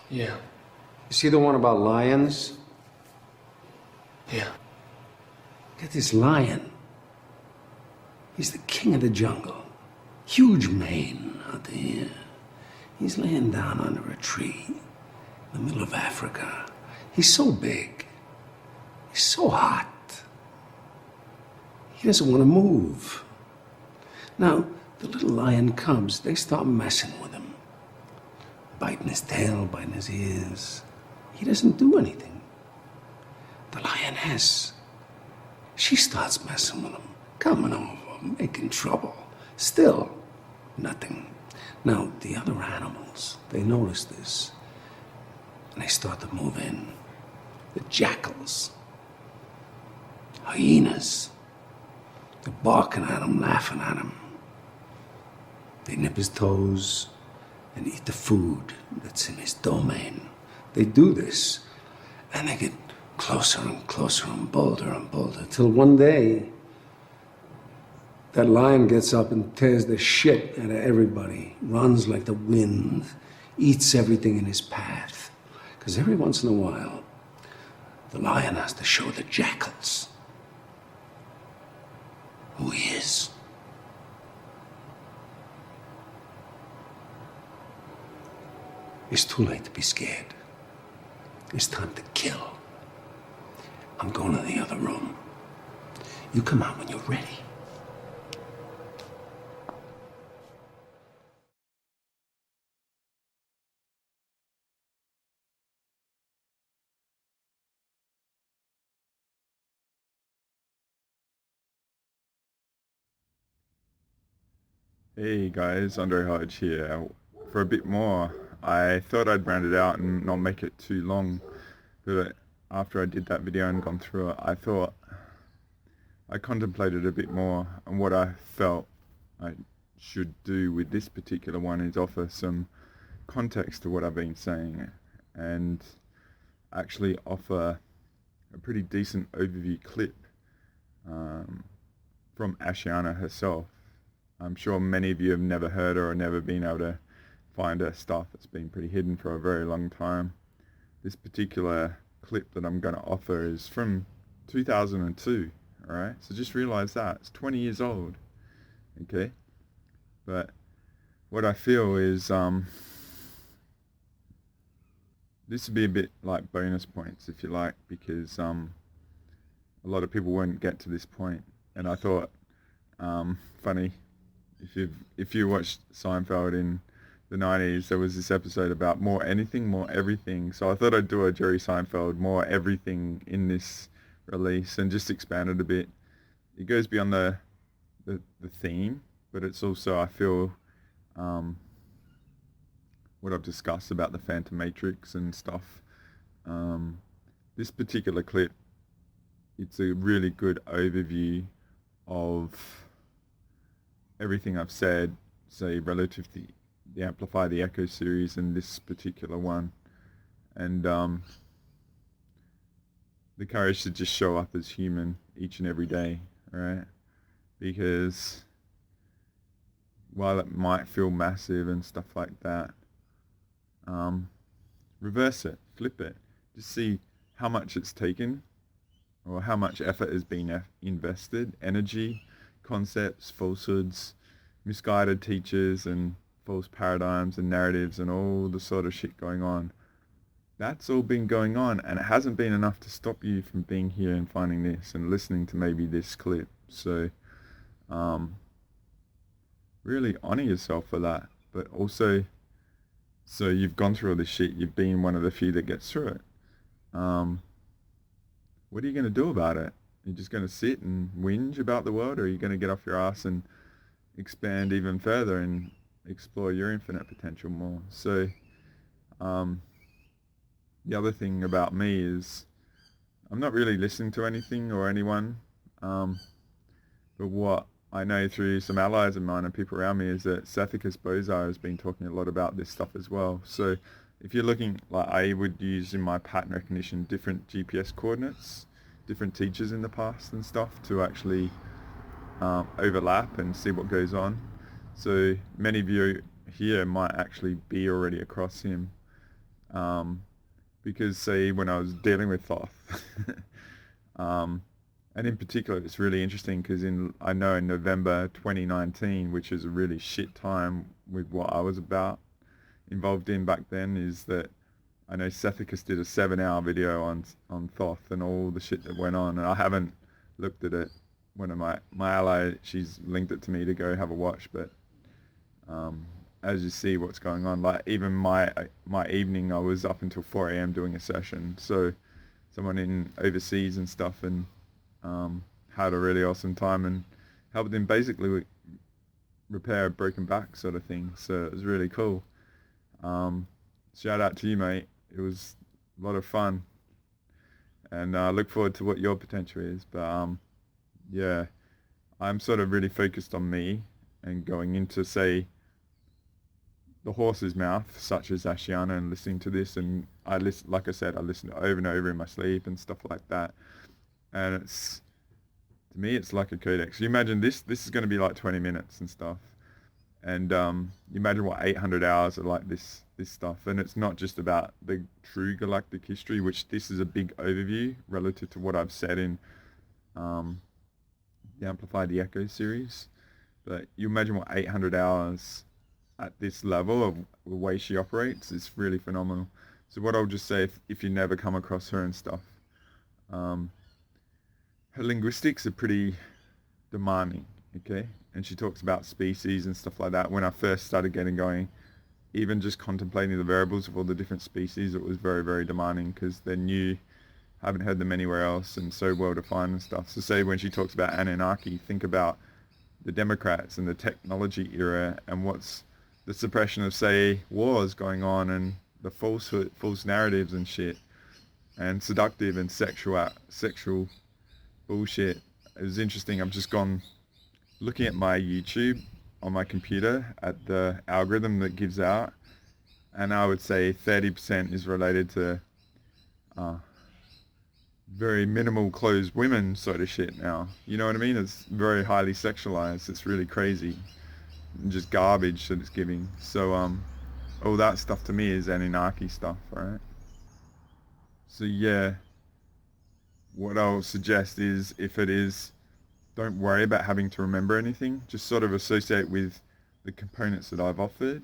Yeah. You see the one about lions? Yeah. Get this lion. He's the king of the jungle. Huge mane out there. He's laying down under a tree in the middle of Africa. He's so big. He's so hot. He doesn't want to move. Now, the little lion cubs, they start messing with him. Biting his tail, biting his ears. He doesn't do anything. The lioness, she starts messing with him, coming over, making trouble. Still, nothing. Now, the other animals, they notice this, and they start to move in. The jackals, hyenas, they're barking at him, laughing at him. They nip his toes and eat the food that's in his domain. They do this, and they get closer and closer and bolder, till one day, that lion gets up and tears the shit out of everybody, runs like the wind, eats everything in his path. Because every once in a while, The lion has to show the jackals who he is. It's too late to be scared. It's time to kill. I'm going to the other room. You come out when you're ready. Hey guys, Hodge here. For a bit more, I thought I'd round it out and not make it too long, but after I did that video and gone through it, I thought I contemplated a bit more, and what I felt I should do with this particular one is offer some context to what I've been saying and actually offer a pretty decent overview clip from Ashiana herself. I'm sure many of you have never heard her or never been able to find her stuff. It's been pretty hidden for a very long time. This particular clip that I'm going to offer is from 2002, alright? So just realize that. It's 20 years old, okay? But what I feel is this would be a bit like bonus points, if you like, because a lot of people won't get to this point. And I thought, funny, if you watched Seinfeld in the 90s, there was this episode about more anything, more everything. So I thought I'd do a Jerry Seinfeld more everything in this release and just expand it a bit. It goes beyond the theme, but it's also, I feel, what I've discussed about the Phantom Matrix and stuff. This particular clip, it's a really good overview of everything I've said, say, relative to the Amplify the Echo series and this particular one. And the courage to just show up as human each and every day, right? Because while it might feel massive and stuff like that, reverse it, flip it, just see how much it's taken or how much effort has been invested, energy, concepts, falsehoods, misguided teachers and false paradigms and narratives and all the sort of shit going on. That's all been going on, and it hasn't been enough to stop you from being here and finding this and listening to maybe this clip. So really honor yourself for that, but also, so you've gone through all this shit, you've been one of the few that gets through it. What are you going to do about it? You're just going to sit and whinge about the world, or are you going to get off your ass and expand even further and explore your infinite potential more? So the other thing about me is I'm not really listening to anything or anyone, but what I know through some allies of mine and people around me is that Sathicus Bozar has been talking a lot about this stuff as well. So if you're looking, like I would use in my pattern recognition different GPS coordinates, different teachers in the past and stuff to actually overlap and see what goes on. So many of you here might actually be already across him, because say when I was dealing with Thoth, and in particular it's really interesting because I know in November 2019, which is a really shit time with what I was involved in back then, is that I know Sathicus did a 7-hour video on Thoth and all the shit that went on, and I haven't looked at it. One of my ally, she's linked it to me to go have a watch, but as you see what's going on, like even my evening, I was up until 4 a.m. doing a session. So someone in overseas and stuff, and had a really awesome time and helped them basically repair a broken back sort of thing. So it was really cool. Shout out to you, mate. It was a lot of fun, and I look forward to what your potential is. But yeah, I'm sort of really focused on me and going into, say, the horse's mouth, such as Ashiana, and listening to this. And I listen, like I said, I listen to it over and over in my sleep and stuff like that. And it's, to me, it's like a codex. You imagine this is going to be like 20 minutes and stuff. And you imagine what 800 hours of like this this stuff, and it's not just about the true galactic history, which this is a big overview relative to what I've said in the Amplify the Echo series. But you imagine what 800 hours at this level of the way she operates is really phenomenal. So what I'll just say, if you never come across her and stuff, her linguistics are pretty demanding, okay? And she talks about species and stuff like that. When I first started getting going, even just contemplating the variables of all the different species, it was very, very demanding because they're new, haven't heard them anywhere else, and so well defined and stuff. So say when she talks about Anunnaki, think about the Democrats and the technology era and what's the suppression of, say, wars going on and the false narratives and shit, and seductive and sexual bullshit. It was interesting. I've just gone looking at my YouTube on my computer at the algorithm that gives out, and I would say 30% is related to very minimal clothes women sort of shit now. You know what I mean? It's very highly sexualized. It's really crazy. And just garbage that it's giving. So all that stuff to me is Anunnaki stuff, right? So yeah, what I'll suggest is, if it is, don't worry about having to remember anything. Just sort of associate with the components that I've offered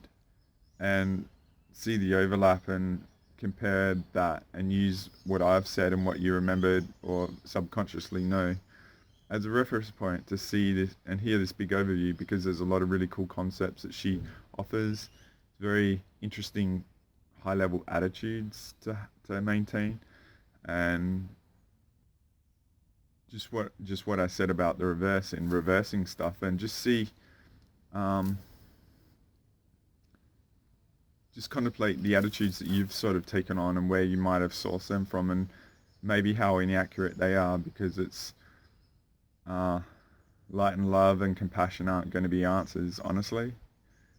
and see the overlap and compare that and use what I've said and what you remembered or subconsciously know as a reference point to see this and hear this big overview, because there's a lot of really cool concepts that she offers. Very interesting high-level attitudes to maintain, and just what I said about the reversing stuff, and just see, just contemplate the attitudes that you've sort of taken on and where you might have sourced them from, and maybe how inaccurate they are, because it's light and love and compassion aren't going to be answers, honestly,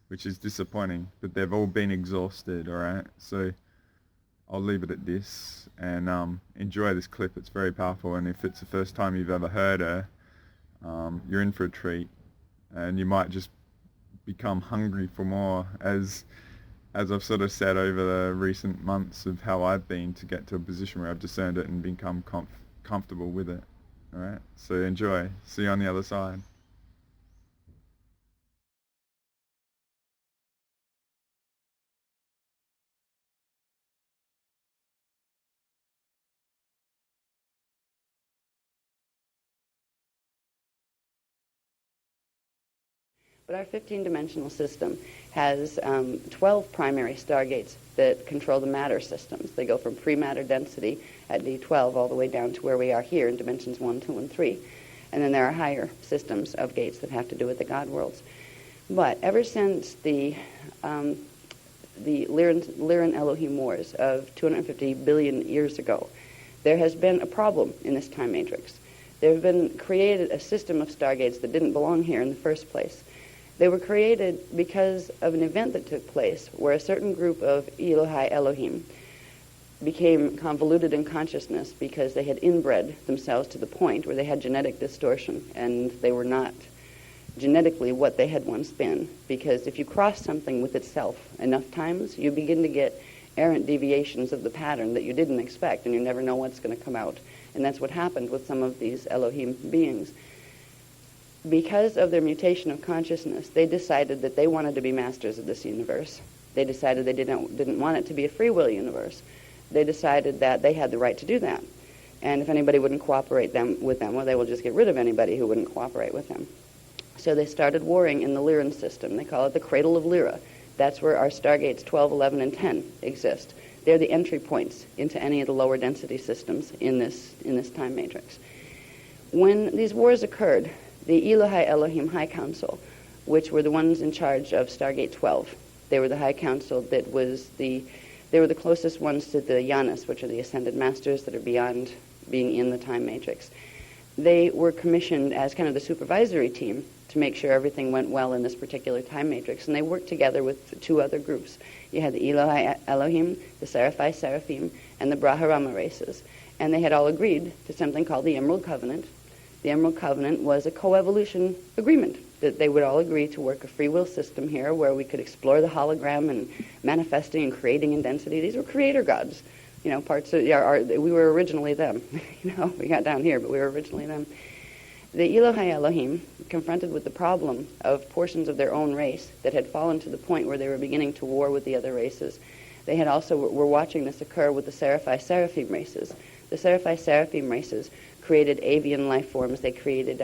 which is disappointing, but they've all been exhausted. All right, so I'll leave it at this, and enjoy this clip. It's very powerful, and if it's the first time you've ever heard her, you're in for a treat, and you might just become hungry for more, as I've sort of said over the recent months of how I've been to get to a position where I've discerned it and become comfortable with it. All right, so enjoy. See you on the other side. But our 15-dimensional system has 12 primary stargates that control the matter systems. They go from pre-matter density at D12 all the way down to where we are here in dimensions 1, 2, and 3. And then there are higher systems of gates that have to do with the God worlds. But ever since the Lyran Elohim Wars of 250 billion years ago, there has been a problem in this time matrix. There have been created a system of stargates that didn't belong here in the first place. They were created because of an event that took place where a certain group of Elohai Elohim became convoluted in consciousness because they had inbred themselves to the point where they had genetic distortion, and they were not genetically what they had once been. Because if you cross something with itself enough times, you begin to get errant deviations of the pattern that you didn't expect, and you never know what's going to come out. And that's what happened with some of these Elohim beings. Because of their mutation of consciousness, they decided that they wanted to be masters of this universe. They decided they didn't want it to be a free will universe. They decided that they had the right to do that. And if anybody wouldn't cooperate with them, well, they will just get rid of anybody who wouldn't cooperate with them. So they started warring in the Lyran system. They call it the Cradle of Lyra. That's where our stargates 12, 11, and 10 exist. They're the entry points into any of the lower density systems in this time matrix. When these wars occurred, the Elohai Elohim High Council, which were the ones in charge of Stargate 12. They were the High Council they were the closest ones to the Yanis, which are the Ascended Masters that are beyond being in the time matrix. They were commissioned as kind of the supervisory team to make sure everything went well in this particular time matrix, and they worked together with two other groups. You had the Elohai Elohim, the Seraphai Seraphim, and the Braharama races, and they had all agreed to something called the Emerald Covenant, The Emerald Covenant was a coevolution agreement that they would all agree to work a free will system here where we could explore the hologram and manifesting and creating in density. These were creator gods, parts of we were originally them. We got down here, but we were originally them. The Elohai Elohim, confronted with the problem of portions of their own race that had fallen to the point where they were beginning to war with the other races, they had also were watching this occur with the Seraphai Seraphim races. The Seraphai Seraphim races created avian life forms. They created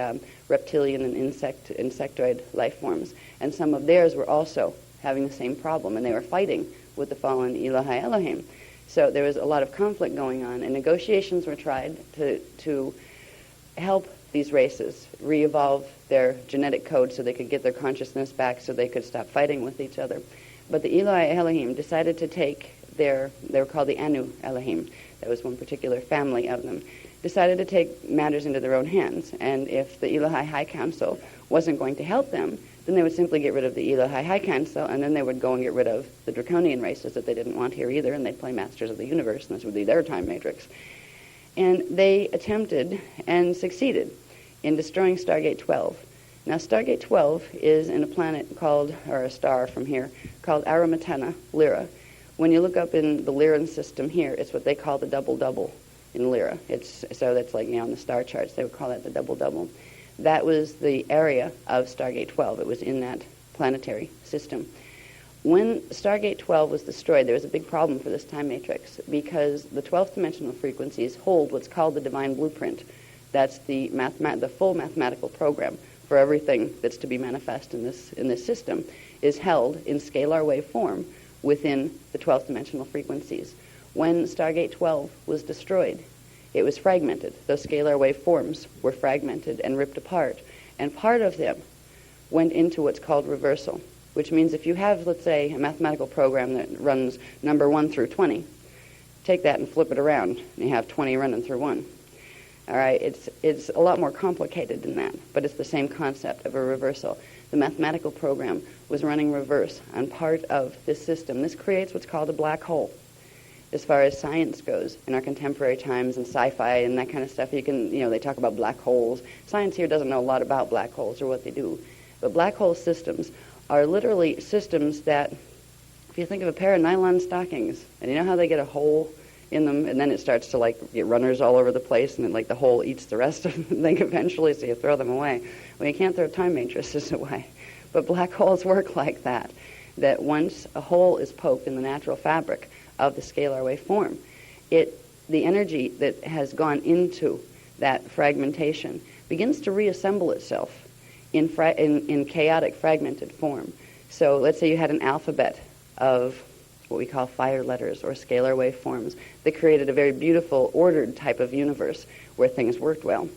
reptilian and insectoid life forms. And some of theirs were also having the same problem, and they were fighting with the fallen Elohai Elohim. So there was a lot of conflict going on, and negotiations were tried to help these races re-evolve their genetic code so they could get their consciousness back, so they could stop fighting with each other. But the Elohai Elohim decided to take they were called the Anu Elohim, that was one particular family of them, decided to take matters into their own hands. And if the Elohai High Council wasn't going to help them, then they would simply get rid of the Elohai High Council, and then they would go and get rid of the draconian races that they didn't want here either, and they'd play Masters of the Universe, and this would be their time matrix. And they attempted and succeeded in destroying Stargate 12. Now, Stargate 12 is in a planet called, or a star from here, called Aramatena Lyra. When you look up in the Lyran system here, it's what they call the double-double in Lyra. So that's like, on the star charts, they would call that the double-double. That was the area of Stargate 12. It was in that planetary system. When Stargate 12 was destroyed, there was a big problem for this time matrix because the 12th dimensional frequencies hold what's called the divine blueprint. That's the full mathematical program for everything that's to be manifest in this system is held in scalar wave form within the 12th dimensional frequencies. When Stargate 12 was destroyed, it was fragmented. Those scalar wave forms were fragmented and ripped apart, and part of them went into what's called reversal, which means if you have, let's say, a mathematical program that runs number 1 through 20, take that and flip it around, and you have 20 running through 1. All right, it's a lot more complicated than that, but it's the same concept of a reversal. The mathematical program was running reverse on part of this system. This creates what's called a black hole. As far as science goes in our contemporary times and sci-fi and that kind of stuff, you can, they talk about black holes. Science here doesn't know a lot about black holes or what they do. But black hole systems are literally systems that, if you think of a pair of nylon stockings, and you know how they get a hole in them, and then it starts to get runners all over the place, and then the hole eats the rest of them eventually, so you throw them away. Well, you can't throw time matrices away. But black holes work like that once a hole is poked in the natural fabric of the scalar wave form, the energy that has gone into that fragmentation begins to reassemble itself in chaotic fragmented form. So let's say you had an alphabet of what we call fire letters or scalar wave forms that created a very beautiful, ordered type of universe where things worked well.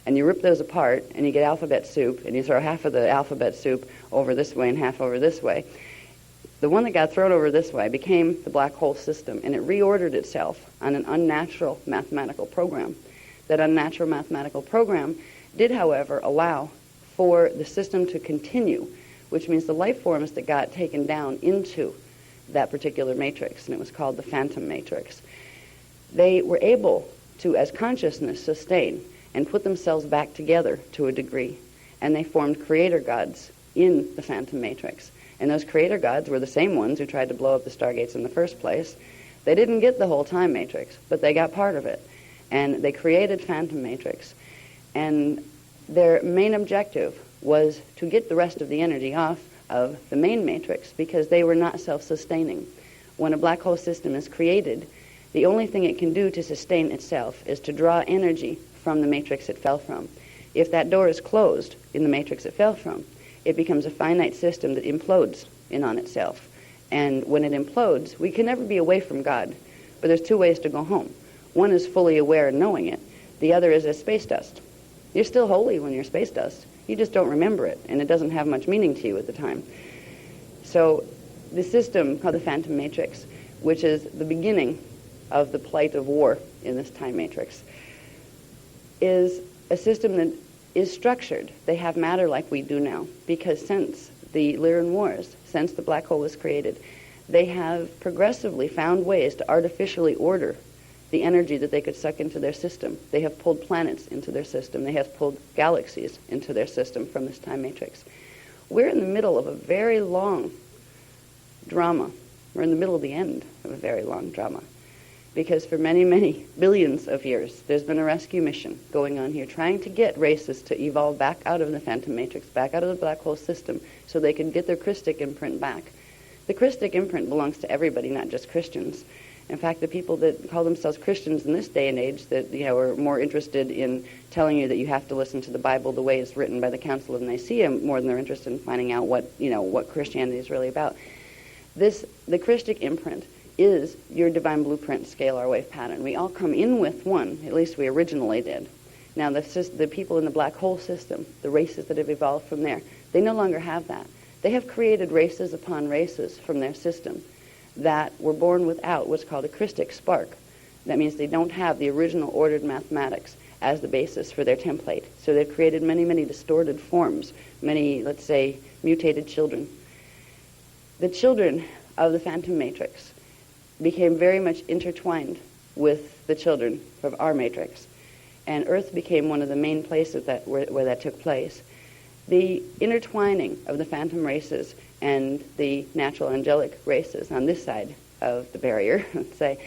And you rip those apart and you get alphabet soup, and you throw half of the alphabet soup over this way and half over this way. The one that got thrown over this way became the black hole system, and it reordered itself on an unnatural mathematical program. That unnatural mathematical program did, however, allow for the system to continue, which means the life forms that got taken down into that particular matrix, and it was called the phantom matrix, they were able to, as consciousness, sustain and put themselves back together to a degree, and they formed creator gods in the phantom matrix. And those creator gods were the same ones who tried to blow up the stargates in the first place. They didn't get the whole time matrix, but they got part of it, and they created phantom matrix. And their main objective was to get the rest of the energy off of the main matrix because they were not self-sustaining. When a black hole system is created, the only thing it can do to sustain itself is to draw energy from the matrix it fell from. If that door is closed in the matrix it fell from, it becomes a finite system that implodes in on itself. And when it implodes, we can never be away from God, but there's two ways to go home. One is fully aware and knowing it. The other is as space dust. You're still holy when you're space dust. You just don't remember it, and it doesn't have much meaning to you at the time. So the system called the phantom matrix, which is the beginning of the plight of war in this time matrix, is a system that is structured. They have matter like we do now, because since the Lyran Wars, since the black hole was created, they have progressively found ways to artificially order the energy that they could suck into their system. They have pulled planets into their system. They have pulled galaxies into their system from this time matrix. We're in the middle of a very long drama. We're in the middle of the end of a very long drama. Because for many, many billions of years, there's been a rescue mission going on here trying to get races to evolve back out of the phantom matrix, back out of the black hole system, so they can get their Christic imprint back. The Christic imprint belongs to everybody, not just Christians. In fact, the people that call themselves Christians in this day and age that are more interested in telling you that you have to listen to the Bible the way it's written by the Council of Nicaea more than they're interested in finding out what Christianity is really about. The Christic imprint is your divine blueprint scalar wave pattern. We all come in with one, at least we originally did. Now the people in the black hole system, the races that have evolved from there, they no longer have that. They have created races upon races from their system that were born without what's called a Christic spark. That means they don't have the original ordered mathematics as the basis for their template. So they've created many, many distorted forms, many, let's say, mutated children. The children of the phantom matrix became very much intertwined with the children of our matrix. And Earth became one of the main places where that took place. The intertwining of the phantom races and the natural angelic races on this side of the barrier, let's say,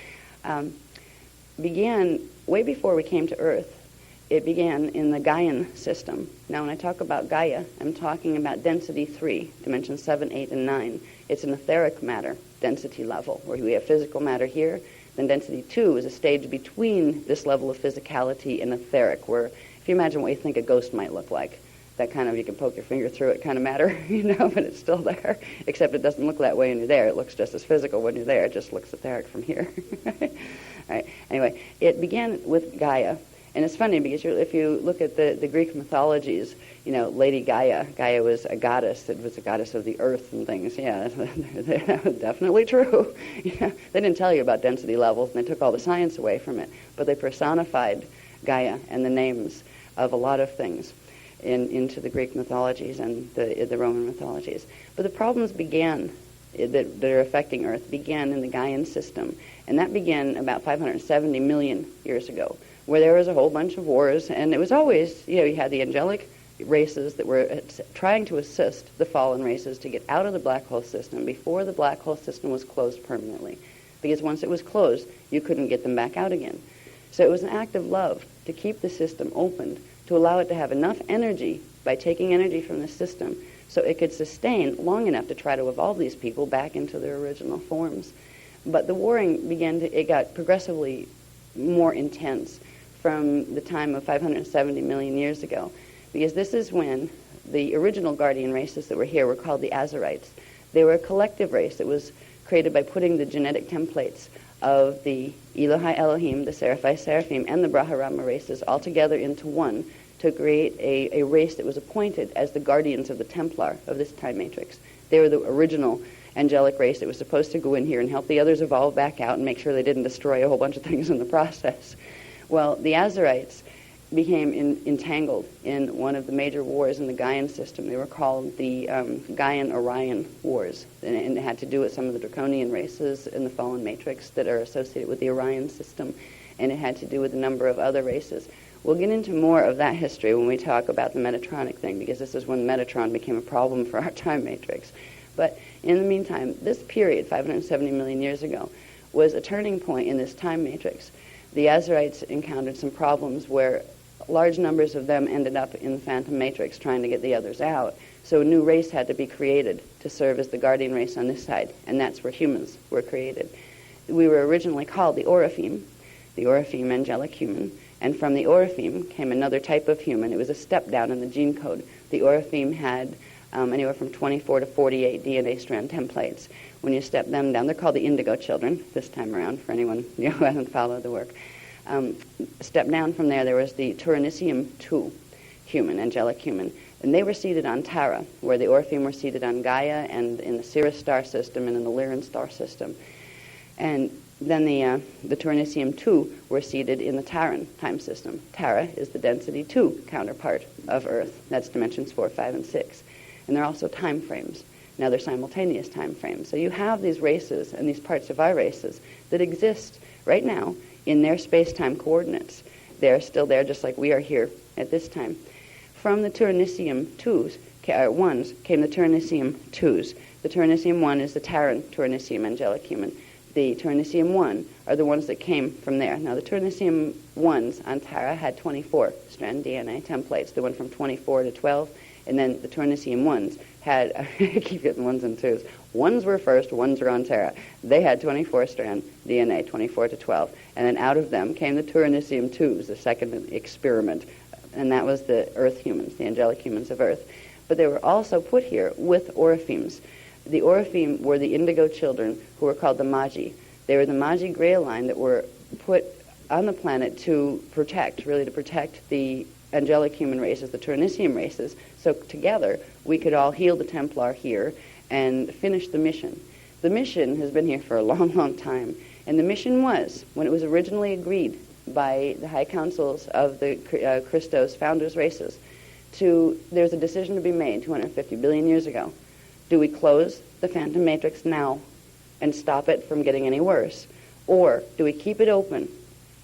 began way before we came to Earth. It began in the Gaian system. Now, when I talk about Gaia, I'm talking about density 3, dimensions 7, 8, and 9. It's an etheric matter density level, where we have physical matter here. Then density 2 is a stage between this level of physicality and etheric, where if you imagine what you think a ghost might look like, that kind of, you can poke your finger through it kind of matter, but it's still there, except it doesn't look that way when you're there. It looks just as physical when you're there. It just looks etheric from here. All right. Anyway, it began with Gaia. And it's funny because if you look at the Greek mythologies, Lady Gaia was a goddess. It was a goddess of the earth and things. Yeah, definitely true. They didn't tell you about density levels, and they took all the science away from it. But they personified Gaia and the names of a lot of things into the Greek mythologies and the Roman mythologies. But the problems began that are affecting Earth began in the Gaian system, and that began about 570 million years ago, where there was a whole bunch of wars, and it was always, you had the angelic races that were trying to assist the fallen races to get out of the black hole system before the black hole system was closed permanently. Because once it was closed, you couldn't get them back out again. So it was an act of love to keep the system opened, to allow it to have enough energy by taking energy from the system so it could sustain long enough to try to evolve these people back into their original forms. But the warring it got progressively more intense from the time of 570 million years ago, because this is when the original guardian races that were here were called the Azarites. They were a collective race that was created by putting the genetic templates of the Elohai Elohim, the Seraphai Seraphim, and the Brahmarama races all together into one to create a race that was appointed as the guardians of the Templar of this time matrix. They were the original angelic race that was supposed to go in here and help the others evolve back out and make sure they didn't destroy a whole bunch of things in the process. Well, the Azarites became entangled in one of the major wars in the Gaian system. They were called the Gaian-Orion Wars, and it had to do with some of the draconian races in the fallen matrix that are associated with the Orion system, and it had to do with a number of other races. We'll get into more of that history when we talk about the Metatronic thing, because this is when Metatron became a problem for our time matrix. But in the meantime, this period, 570 million years ago, was a turning point in this time matrix. The Azarites encountered some problems where large numbers of them ended up in the phantom matrix trying to get the others out. So a new race had to be created to serve as the guardian race on this side, and that's where humans were created. We were originally called the Oraphim angelic human, and from the Oraphim came another type of human. It was a step down in the gene code. The Oraphim had anywhere from 24 to 48 DNA strand templates. When you step them down, they're called the indigo children this time around, for anyone who hasn't followed the work. Step down from there was the Turanicium II human, angelic human, and they were seated on Tara, where the Orphim were seated on Gaia and in the Sirius star system and in the Lyran star system. And then the Turanicium II were seated in the Taran time system. Tara is the density 2 counterpart of Earth. That's dimensions 4, 5, and 6. And they're also time frames. Now they're simultaneous time frames. So you have these races and these parts of our races that exist right now in their space-time coordinates. They're still there just like we are here at this time. From the Turanicium 1s came the Turanicium 2s. The Turanicium 1 is the Terran Turanicium angelic human. The Turanicium 1 are the ones that came from there. Now, the Turanicium 1s on Terra had 24-strand DNA templates. They went from 24 to 12, and then the Turanicium 1s had, I keep getting 1s and 2s. 1s were first, 1s are on Terra. They had 24-strand DNA, 24 to 12, and then out of them came the Turanicium 2s, the second experiment, and that was the Earth humans, the angelic humans of Earth. But they were also put here with Oriphimes. The Orifim were the indigo children who were called the Magi. They were the Magi Grail line that were put on the planet to protect the angelic human races, the Turanicium races, so together we could all heal the Templar here and finish the mission. The mission has been here for a long, long time, and the mission was, when it was originally agreed by the high councils of the Christos founders races, there's a decision to be made 250 billion years ago. Do we close the Phantom Matrix now and stop it from getting any worse? Or do we keep it open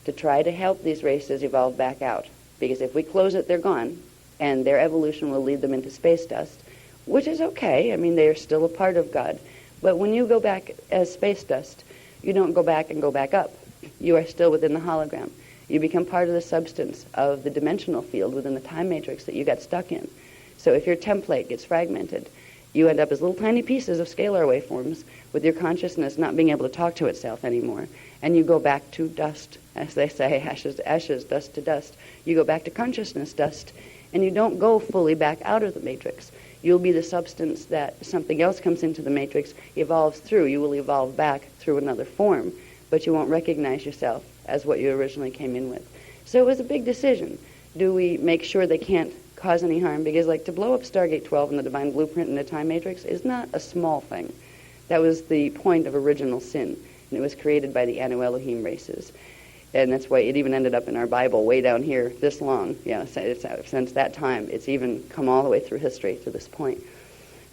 to try to help these races evolve back out? Because if we close it, they're gone, and their evolution will lead them into space dust, which is okay. I mean, they are still a part of God. But when you go back as space dust, you don't go back and go back up. You are still within the hologram. You become part of the substance of the dimensional field within the time matrix that you got stuck in. So if your template gets fragmented, you end up as little tiny pieces of scalar waveforms with your consciousness not being able to talk to itself anymore. And you go back to dust, as they say, ashes to ashes, dust to dust. You go back to consciousness dust, and you don't go fully back out of the matrix. You'll be the substance that something else comes into the matrix, evolves through. You will evolve back through another form, but you won't recognize yourself as what you originally came in with. So it was a big decision. Do we make sure they can't cause any harm? Because like to blow up Stargate 12 and the Divine Blueprint in the Time Matrix is not a small thing. That was the point of original sin, and it was created by the Anu Elohim races. And that's why it even ended up in our Bible way down here this long. Yeah, since that time, it's even come all the way through history to this point.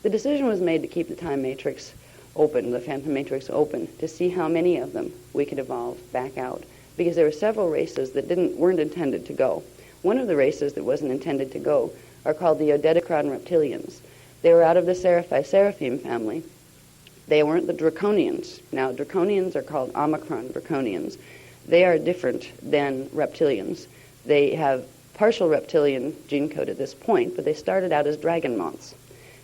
The decision was made to keep the Time Matrix open, the Phantom Matrix open, to see how many of them we could evolve back out. Because there were several races that weren't intended to go. One of the races that wasn't intended to go are called the Odedicron reptilians. They were out of the Seraphim family. They weren't the Draconians. Now, Draconians are called Omicron Draconians. They are different than reptilians. They have partial reptilian gene code at this point, but they started out as dragon moths.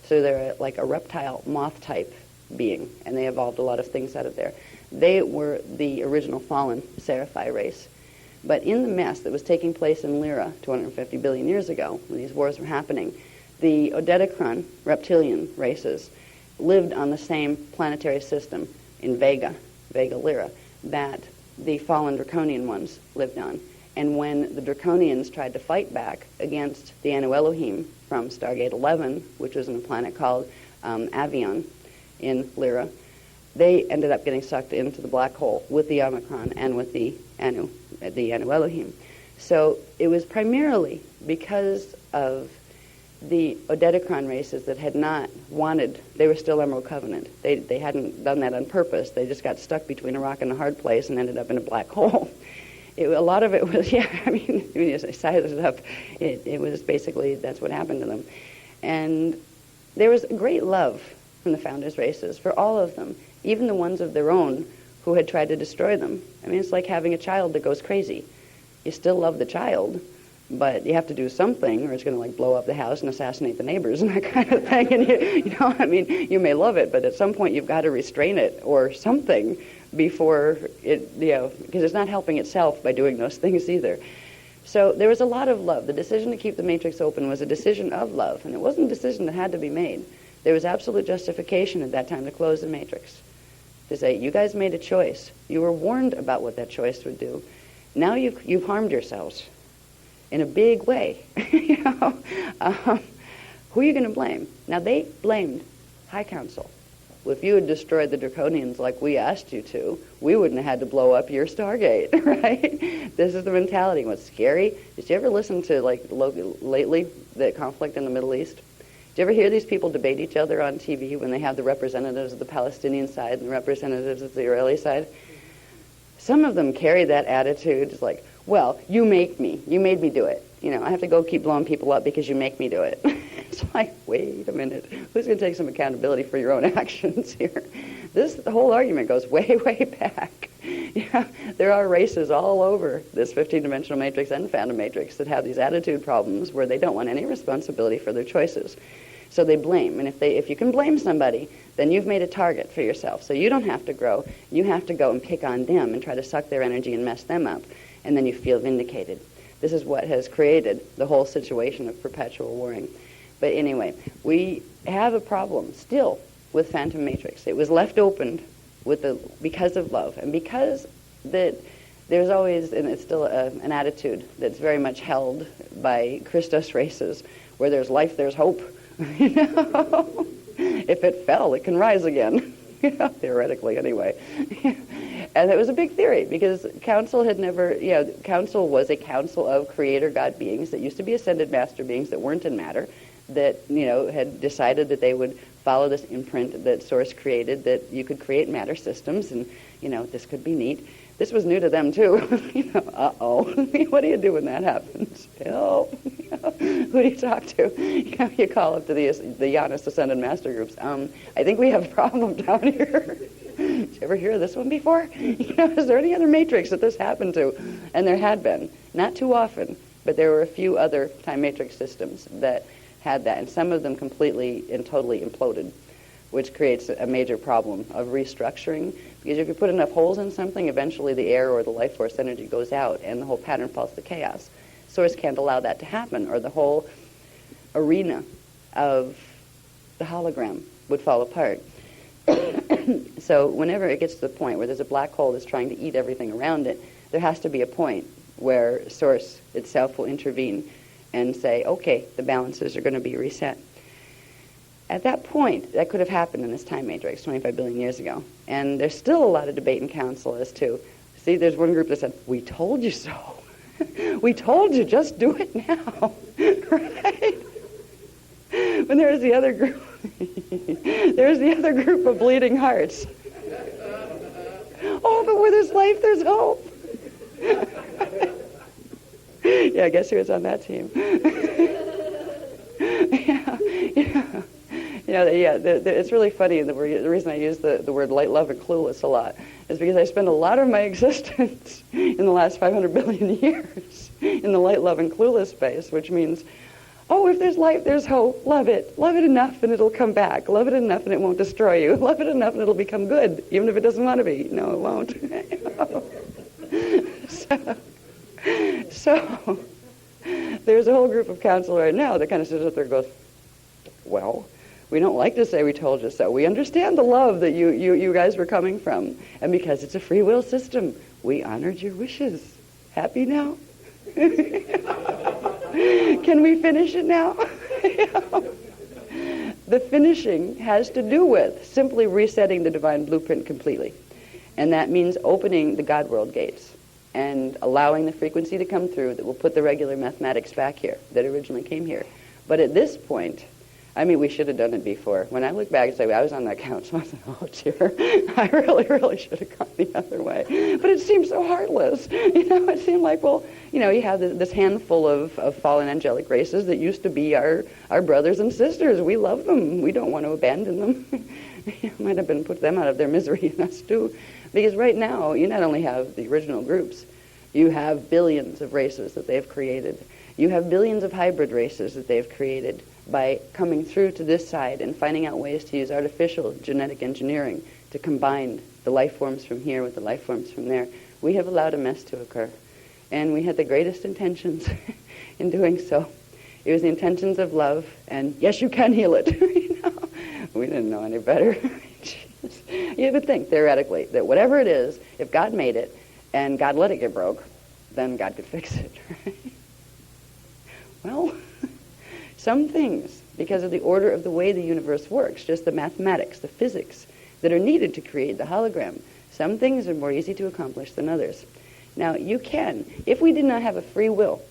So they're like a reptile moth type being, and they evolved a lot of things out of there. They were the original fallen Seraphi race. But in the mess that was taking place in Lyra 250 billion years ago, when these wars were happening, the Odedicron reptilian races lived on the same planetary system in Vega Lyra, that the fallen Draconian ones lived on. And when the Draconians tried to fight back against the Anu Elohim from Stargate 11, which was on a planet called Avion in Lyra, they ended up getting sucked into the black hole with the Omicron and with the Anu Elohim. So it was primarily because of the Odedicron races that had not wanted, they were still Emerald Covenant. They hadn't done that on purpose. They just got stuck between a rock and a hard place and ended up in a black hole. A lot of it was, when you size it up, it was basically, that's what happened to them. And there was great love from the founders' races for all of them, even the ones of their own who had tried to destroy them. I mean, it's like having a child that goes crazy. You still love the child, but you have to do something or it's going to blow up the house and assassinate the neighbors and that kind of thing. And you may love it, but at some point you've got to restrain it or something before it, because it's not helping itself by doing those things either. So there was a lot of love. The decision to keep the matrix open was a decision of love, and it wasn't a decision that had to be made. There was absolute justification at that time to close the matrix. To say, you guys made a choice. You were warned about what that choice would do. Now you've harmed yourselves in a big way. Who are you going to blame? Now they blamed High Council. Well, if you had destroyed the Draconians like we asked you to, we wouldn't have had to blow up your Stargate, right? This is the mentality. What's scary? Did you ever listen to, lately, the conflict in the Middle East? Did you ever hear these people debate each other on TV when they have the representatives of the Palestinian side and the representatives of the Israeli side? Some of them carry that attitude. It's like, well, you made me do it. I have to go keep blowing people up because you make me do it. It's like, wait a minute. Who's going to take some accountability for your own actions here? The whole argument goes way, way back. There are races all over this 15-dimensional matrix and phantom matrix that have these attitude problems where they don't want any responsibility for their choices. So they blame. And if you can blame somebody, then you've made a target for yourself. So you don't have to grow. You have to go and pick on them and try to suck their energy and mess them up. And then you feel vindicated. This is what has created the whole situation of perpetual warring. But anyway, we have a problem still with Phantom Matrix. It was left open because of love, and because that there's always, and it's still an attitude that's very much held by Christos races, where there's life, there's hope. If it fell, it can rise again. Theoretically, anyway. And it was a big theory because Council had never, Council was a council of creator God beings that used to be ascended master beings that weren't in matter, that, had decided that they would follow this imprint that Source created, that you could create matter systems, and, this could be neat. This was new to them, too. Uh-oh. What do you do when that happens? Help. Who do you talk to? You call up to the Giannis Ascended Master groups. I think we have a problem down here. Did you ever hear of this one before? Is there any other matrix that this happened to? And there had been. Not too often, but there were a few other time matrix systems that had that, and some of them completely and totally imploded, which creates a major problem of restructuring. Because if you put enough holes in something, eventually the air or the life force energy goes out and the whole pattern falls to chaos. Source can't allow that to happen, or the whole arena of the hologram would fall apart. So whenever it gets to the point where there's a black hole that's trying to eat everything around it, there has to be a point where Source itself will intervene and say, okay, the balances are going to be reset. At that point, that could have happened in this time matrix 25 billion years ago. And there's still a lot of debate in council as to, see, there's one group that said, we told you so. We told you, just do it now. Right? When there's the other group, there's the other group of bleeding hearts. Oh, but where there's life, there's hope. Yeah, guess who was on that team? It's really funny. The reason I use the word light, love, and clueless a lot is because I spend a lot of my existence in the last 500 billion years in the light, love, and clueless space, which means, oh, if there's life, there's hope. Love it. Love it enough and it'll come back. Love it enough and it won't destroy you. Love it enough and it'll become good, even if it doesn't want to be. No, it won't. So there's a whole group of council right now that kind of sits up there and goes, well, we don't like to say we told you so. We understand the love that you guys were coming from. And because it's a free will system, we honored your wishes. Happy now? Can we finish it now? The finishing has to do with simply resetting the divine blueprint completely. And that means opening the God world gates and allowing the frequency to come through that will put the regular mathematics back here that originally came here. But at this point, we should have done it before. When I look back and say, I was on that couch, I was like, oh, dear, I really should have gone the other way. But it seemed so heartless. It seemed like, well, you have this handful of fallen angelic races that used to be our brothers and sisters. We love them. We don't want to abandon them. Might have been put them out of their misery and us too. Because right now, you not only have the original groups, you have billions of races that they've created. You have billions of hybrid races that they've created by coming through to this side and finding out ways to use artificial genetic engineering to combine the life forms from here with the life forms from there. We have allowed a mess to occur. And we had the greatest intentions in doing so. It was the intentions of love, and yes, you can heal it. We didn't know any better. You would think, theoretically, that whatever it is, if God made it and God let it get broke, then God could fix it. Right? Well, some things, because of the order of the way the universe works, just the mathematics, the physics that are needed to create the hologram, some things are more easy to accomplish than others. Now, you can, if we did not have a free will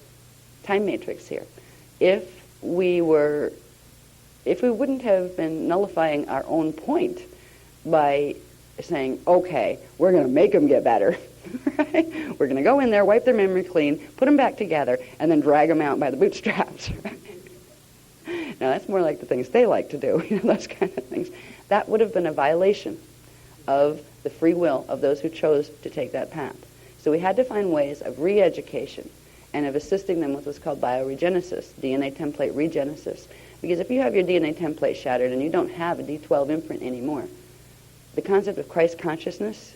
time matrix here, if we wouldn't have been nullifying our own point by saying, okay, we're going to make them get better, Right? We're going to go in there, wipe their memory clean, put them back together, and then drag them out by the bootstraps. Right? Now, that's more like the things they like to do, those kind of things. That would have been a violation of the free will of those who chose to take that path. So we had to find ways of re-education and of assisting them with what's called bioregenesis, DNA template regenesis. Because if you have your DNA template shattered and you don't have a D12 imprint anymore, the concept of Christ consciousness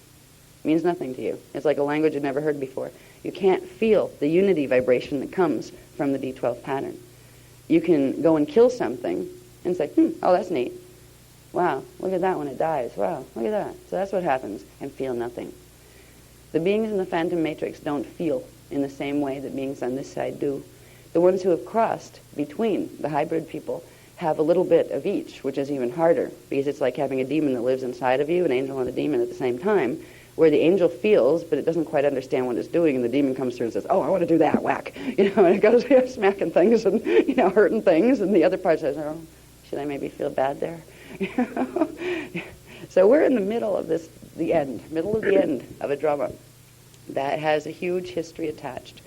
means nothing to you. It's like a language you've never heard before. You can't feel the unity vibration that comes from the D12 pattern. You can go and kill something and say, oh, that's neat. Wow, look at that when it dies. Wow, look at that. So that's what happens, and feel nothing. The beings in the phantom matrix don't feel in the same way that beings on this side do. The ones who have crossed between the hybrid people have a little bit of each, which is even harder, because it's like having a demon that lives inside of you, an angel and a demon at the same time, where the angel feels, but it doesn't quite understand what it's doing, and the demon comes through and says, oh, I want to do that, whack. And it goes smacking things and, hurting things, and the other part says, oh, should I maybe feel bad there? So we're in the middle of this, middle of the end of a drama that has a huge history attached.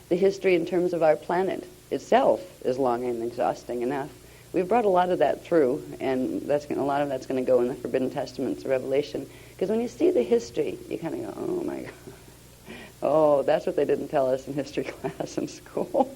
The history in terms of our planet itself is long and exhausting enough. We've brought a lot of that through, and a lot of that's going to go in the Forbidden Testaments of Revelation. Because when you see the history, you kind of go, oh my God. Oh, that's what they didn't tell us in history class in school.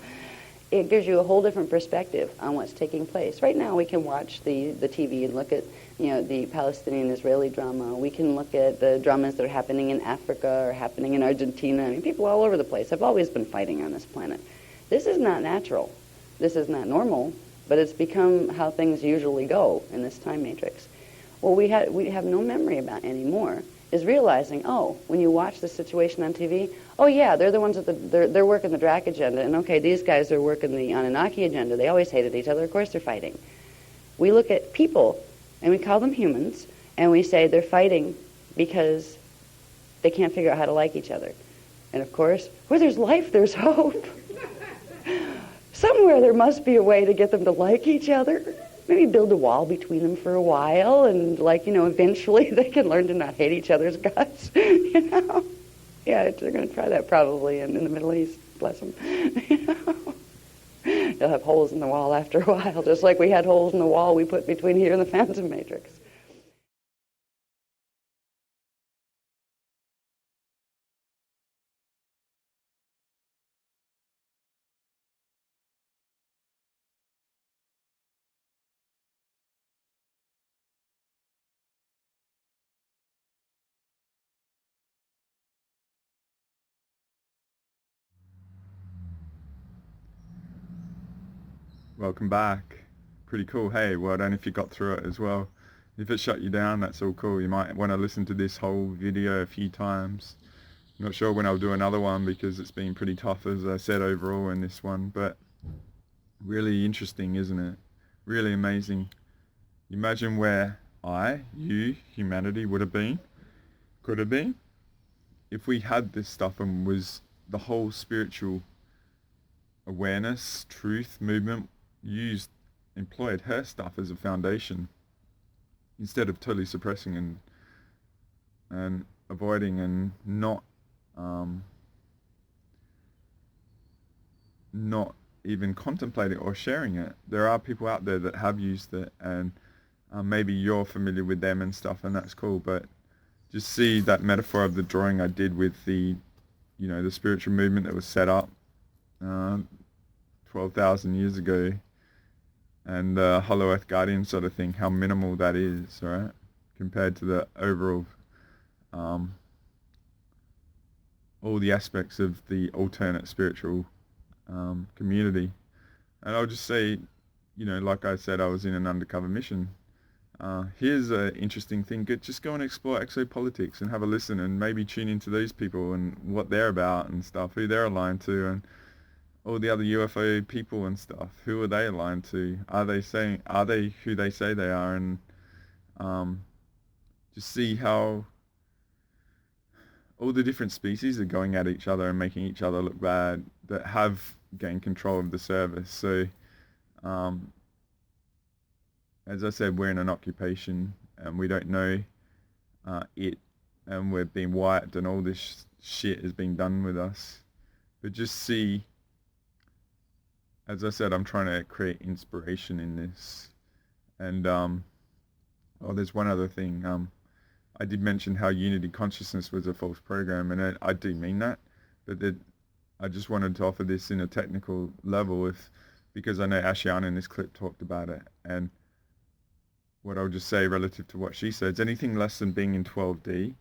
It gives you a whole different perspective on what's taking place. Right now we can watch the TV and look at the Palestinian-Israeli drama. We can look at the dramas that are happening in Africa or happening in Argentina. I mean, people all over the place have always been fighting on this planet. This is not natural. This is not normal, but it's become how things usually go in this time matrix. What we have no memory about anymore is realizing, oh, when you watch the situation on TV, oh yeah, they're the ones that they're working the Drac agenda, and okay, these guys are working the Anunnaki agenda. They always hated each other. Of course they're fighting. We look at people, and we call them humans, and we say they're fighting because they can't figure out how to like each other. And of course, where there's life, there's hope. Somewhere there must be a way to get them to like each other. Maybe build a wall between them for a while, and eventually they can learn to not hate each other's guts. Yeah, they're going to try that probably in the Middle East. Bless them. They'll have holes in the wall after a while, just like we had holes in the wall we put between here and the phantom matrix. Welcome back. Pretty cool. Hey, well done if you got through it as well. If it shut you down, that's all cool. You might want to listen to this whole video a few times. I'm not sure when I'll do another one because it's been pretty tough, as I said, overall in this one, but really interesting, isn't it? Really amazing. Imagine where humanity would have been, could have been, if we had this stuff and was the whole spiritual awareness, truth, movement employed her stuff as a foundation instead of totally suppressing and avoiding and not even contemplating or sharing it. There are people out there that have used it, and maybe you're familiar with them and stuff, and that's cool. But just see that metaphor of the drawing I did with the spiritual movement that was set up 12,000 years ago, and the Hollow Earth Guardian sort of thing, how minimal that is, right, compared to the overall, all the aspects of the alternate spiritual community. And I'll just say, like I said, I was in an undercover mission. Here's an interesting thing. Just go and explore exopolitics and have a listen, and maybe tune into these people and what they're about and stuff, who they're aligned to, and all the other UFO people and stuff. Who are they aligned to? Are they who they say they are? And just see how all the different species are going at each other and making each other look bad that have gained control of the service. So as I said, we're in an occupation and we don't know it and we're being wiped and all this shit is being done with us. But just see, as I said, I'm trying to create inspiration in this. And there's one other thing. I did mention how unity consciousness was a false program, and I do mean that, but I just wanted to offer this in a technical level because I know Ashiana in this clip talked about it, and what I'll just say relative to what she says, anything less than being in 12D,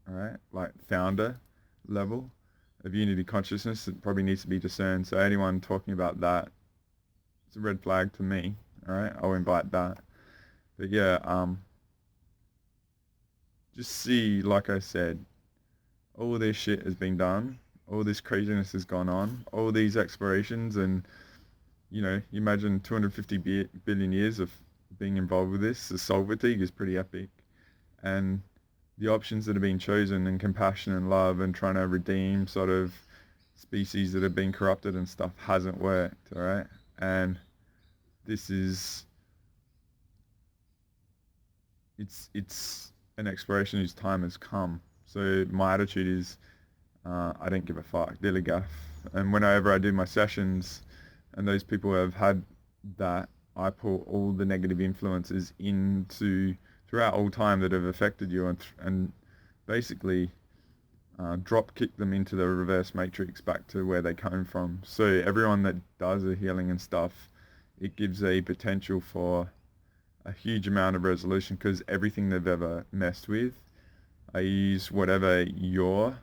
all right, like founder level of unity consciousness, it probably needs to be discerned. So anyone talking about that, it's a red flag to me, all right? I'll invite that. But yeah, just see, like I said, all this shit has been done, all this craziness has gone on, all these explorations, and you know, you imagine 250 billion years of being involved with this. The soul fatigue is pretty epic, and the options that are being chosen, and compassion and love and trying to redeem sort of species that have been corrupted and stuff hasn't worked, all right? And this is, it's an exploration whose time has come. So my attitude is, I don't give a fuck, dilly gaff. And whenever I do my sessions, and those people have had that, I pull all the negative influences into throughout all time that have affected you, and basically drop kick them into the reverse matrix back to where they came from. So everyone that does a healing and stuff, it gives a potential for a huge amount of resolution, because everything they've ever messed with, I use whatever your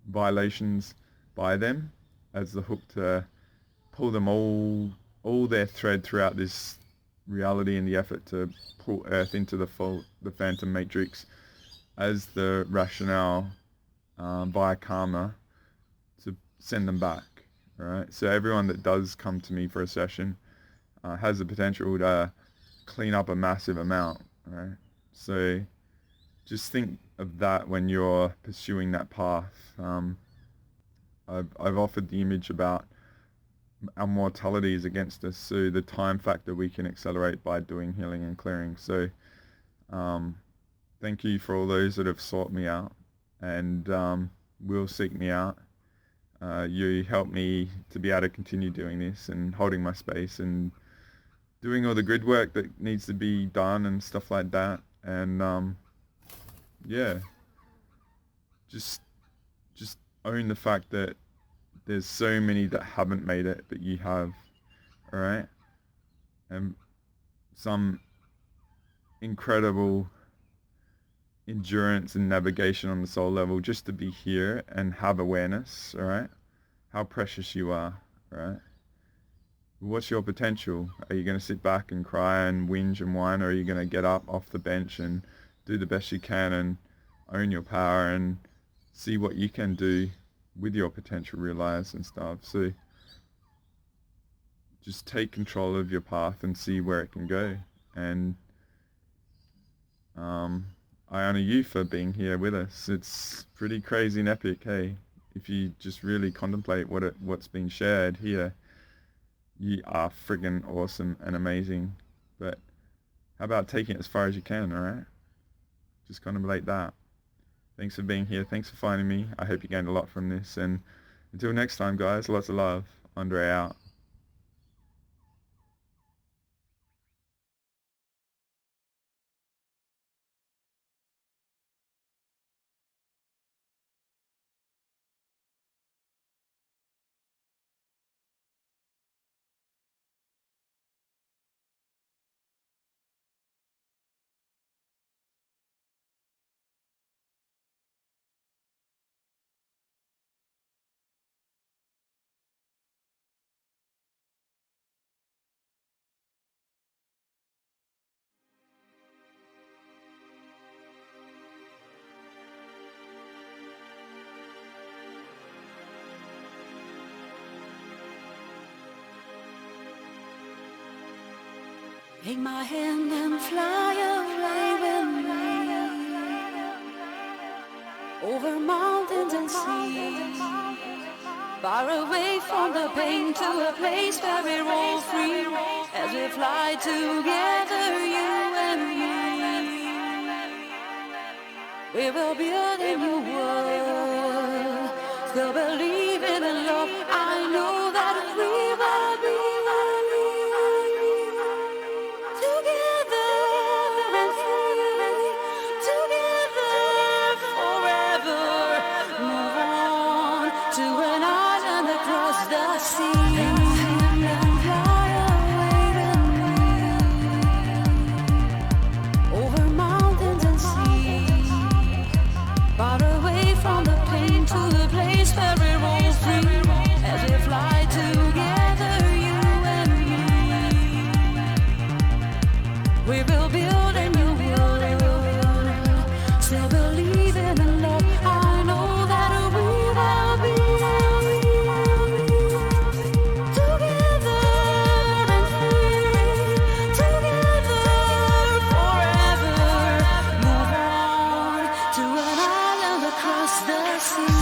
violations by them as the hook to pull them all their thread throughout this reality in the effort to pull Earth into the phantom matrix as the rationale via karma to send them back. All right. So everyone that does come to me for a session has the potential to clean up a massive amount. All right. So just think of that when you're pursuing that path. I've offered the image about our mortality is against us, so the time factor we can accelerate by doing healing and clearing. So thank you for all those that have sought me out and will seek me out. You help me to be able to continue doing this and holding my space and doing all the grid work that needs to be done and stuff like that. And yeah, just own the fact that there's so many that haven't made it, but you have, all right? And some incredible endurance and navigation on the soul level just to be here and have awareness, all right? How precious you are, all right? What's your potential? Are you going to sit back and cry and whinge and whine, or are you going to get up off the bench and do the best you can and own your power and see what you can do with your potential realized and stuff? So just take control of your path and see where it can go. And I honor you for being here with us. It's pretty crazy and epic, hey? If you just really contemplate what's being shared here, you are friggin' awesome and amazing. But how about taking it as far as you can, all right? Just contemplate that. Thanks for being here. Thanks for finding me. I hope you gained a lot from this. And until next time, guys, lots of love. Andre out. Take my hand and fly away with me, over mountains and seas, far away from the pain, to a place where we're all free, as we fly together, you and me. We will build a new world. Still believing in love. I know that we will be together and free. Together forever. Move on to an island across the sea. And fly away with me. Over mountains and seas. Far away from the pain to the place where we're all free. As we fly together, you and me. We will build a new world. Still believing in love. I know that we will be together and free. Together forever. Move on to an island across the sea.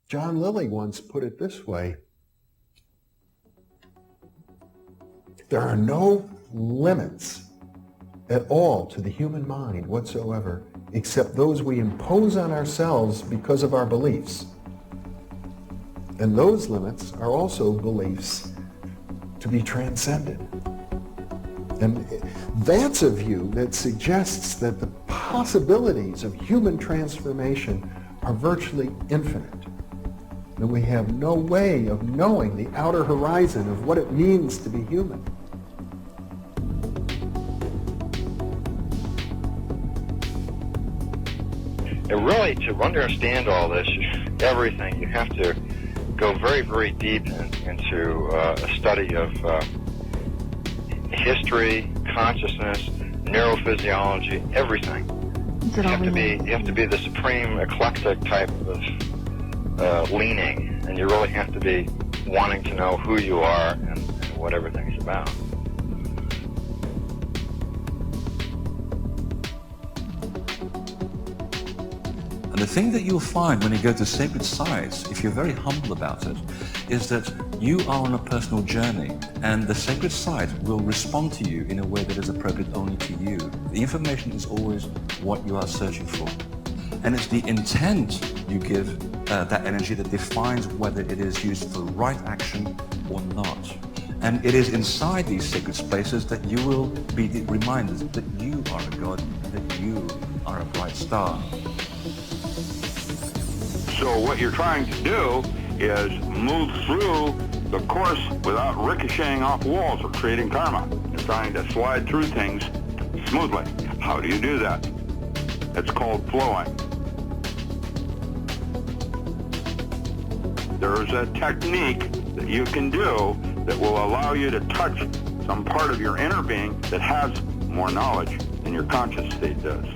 John Lilly once put it this way: there are no limits at all to the human mind whatsoever, except those we impose on ourselves because of our beliefs. And those limits are also beliefs to be transcended. And that's a view that suggests that the possibilities of human transformation are virtually infinite. And we have no way of knowing the outer horizon of what it means to be human. And really, to understand all this, everything, you have to go very, very deep into a study of history, consciousness, neurophysiology, everything. You have to be the supreme eclectic type of leaning, and you really have to be wanting to know who you are and what everything's about. And the thing that you'll find when you go to sacred sites, if you're very humble about it, is that you are on a personal journey, and the sacred site will respond to you in a way that is appropriate only to you. The information is always what you are searching for. And it's the intent you give that energy that defines whether it is used for right action or not. And it is inside these sacred spaces that you will be reminded that you are a god, that you are a bright star. So what you're trying to do is move through the course without ricocheting off walls or creating karma. You're trying to slide through things smoothly. How do you do that? It's called flowing. There's a technique that you can do that will allow you to touch some part of your inner being that has more knowledge than your conscious state does.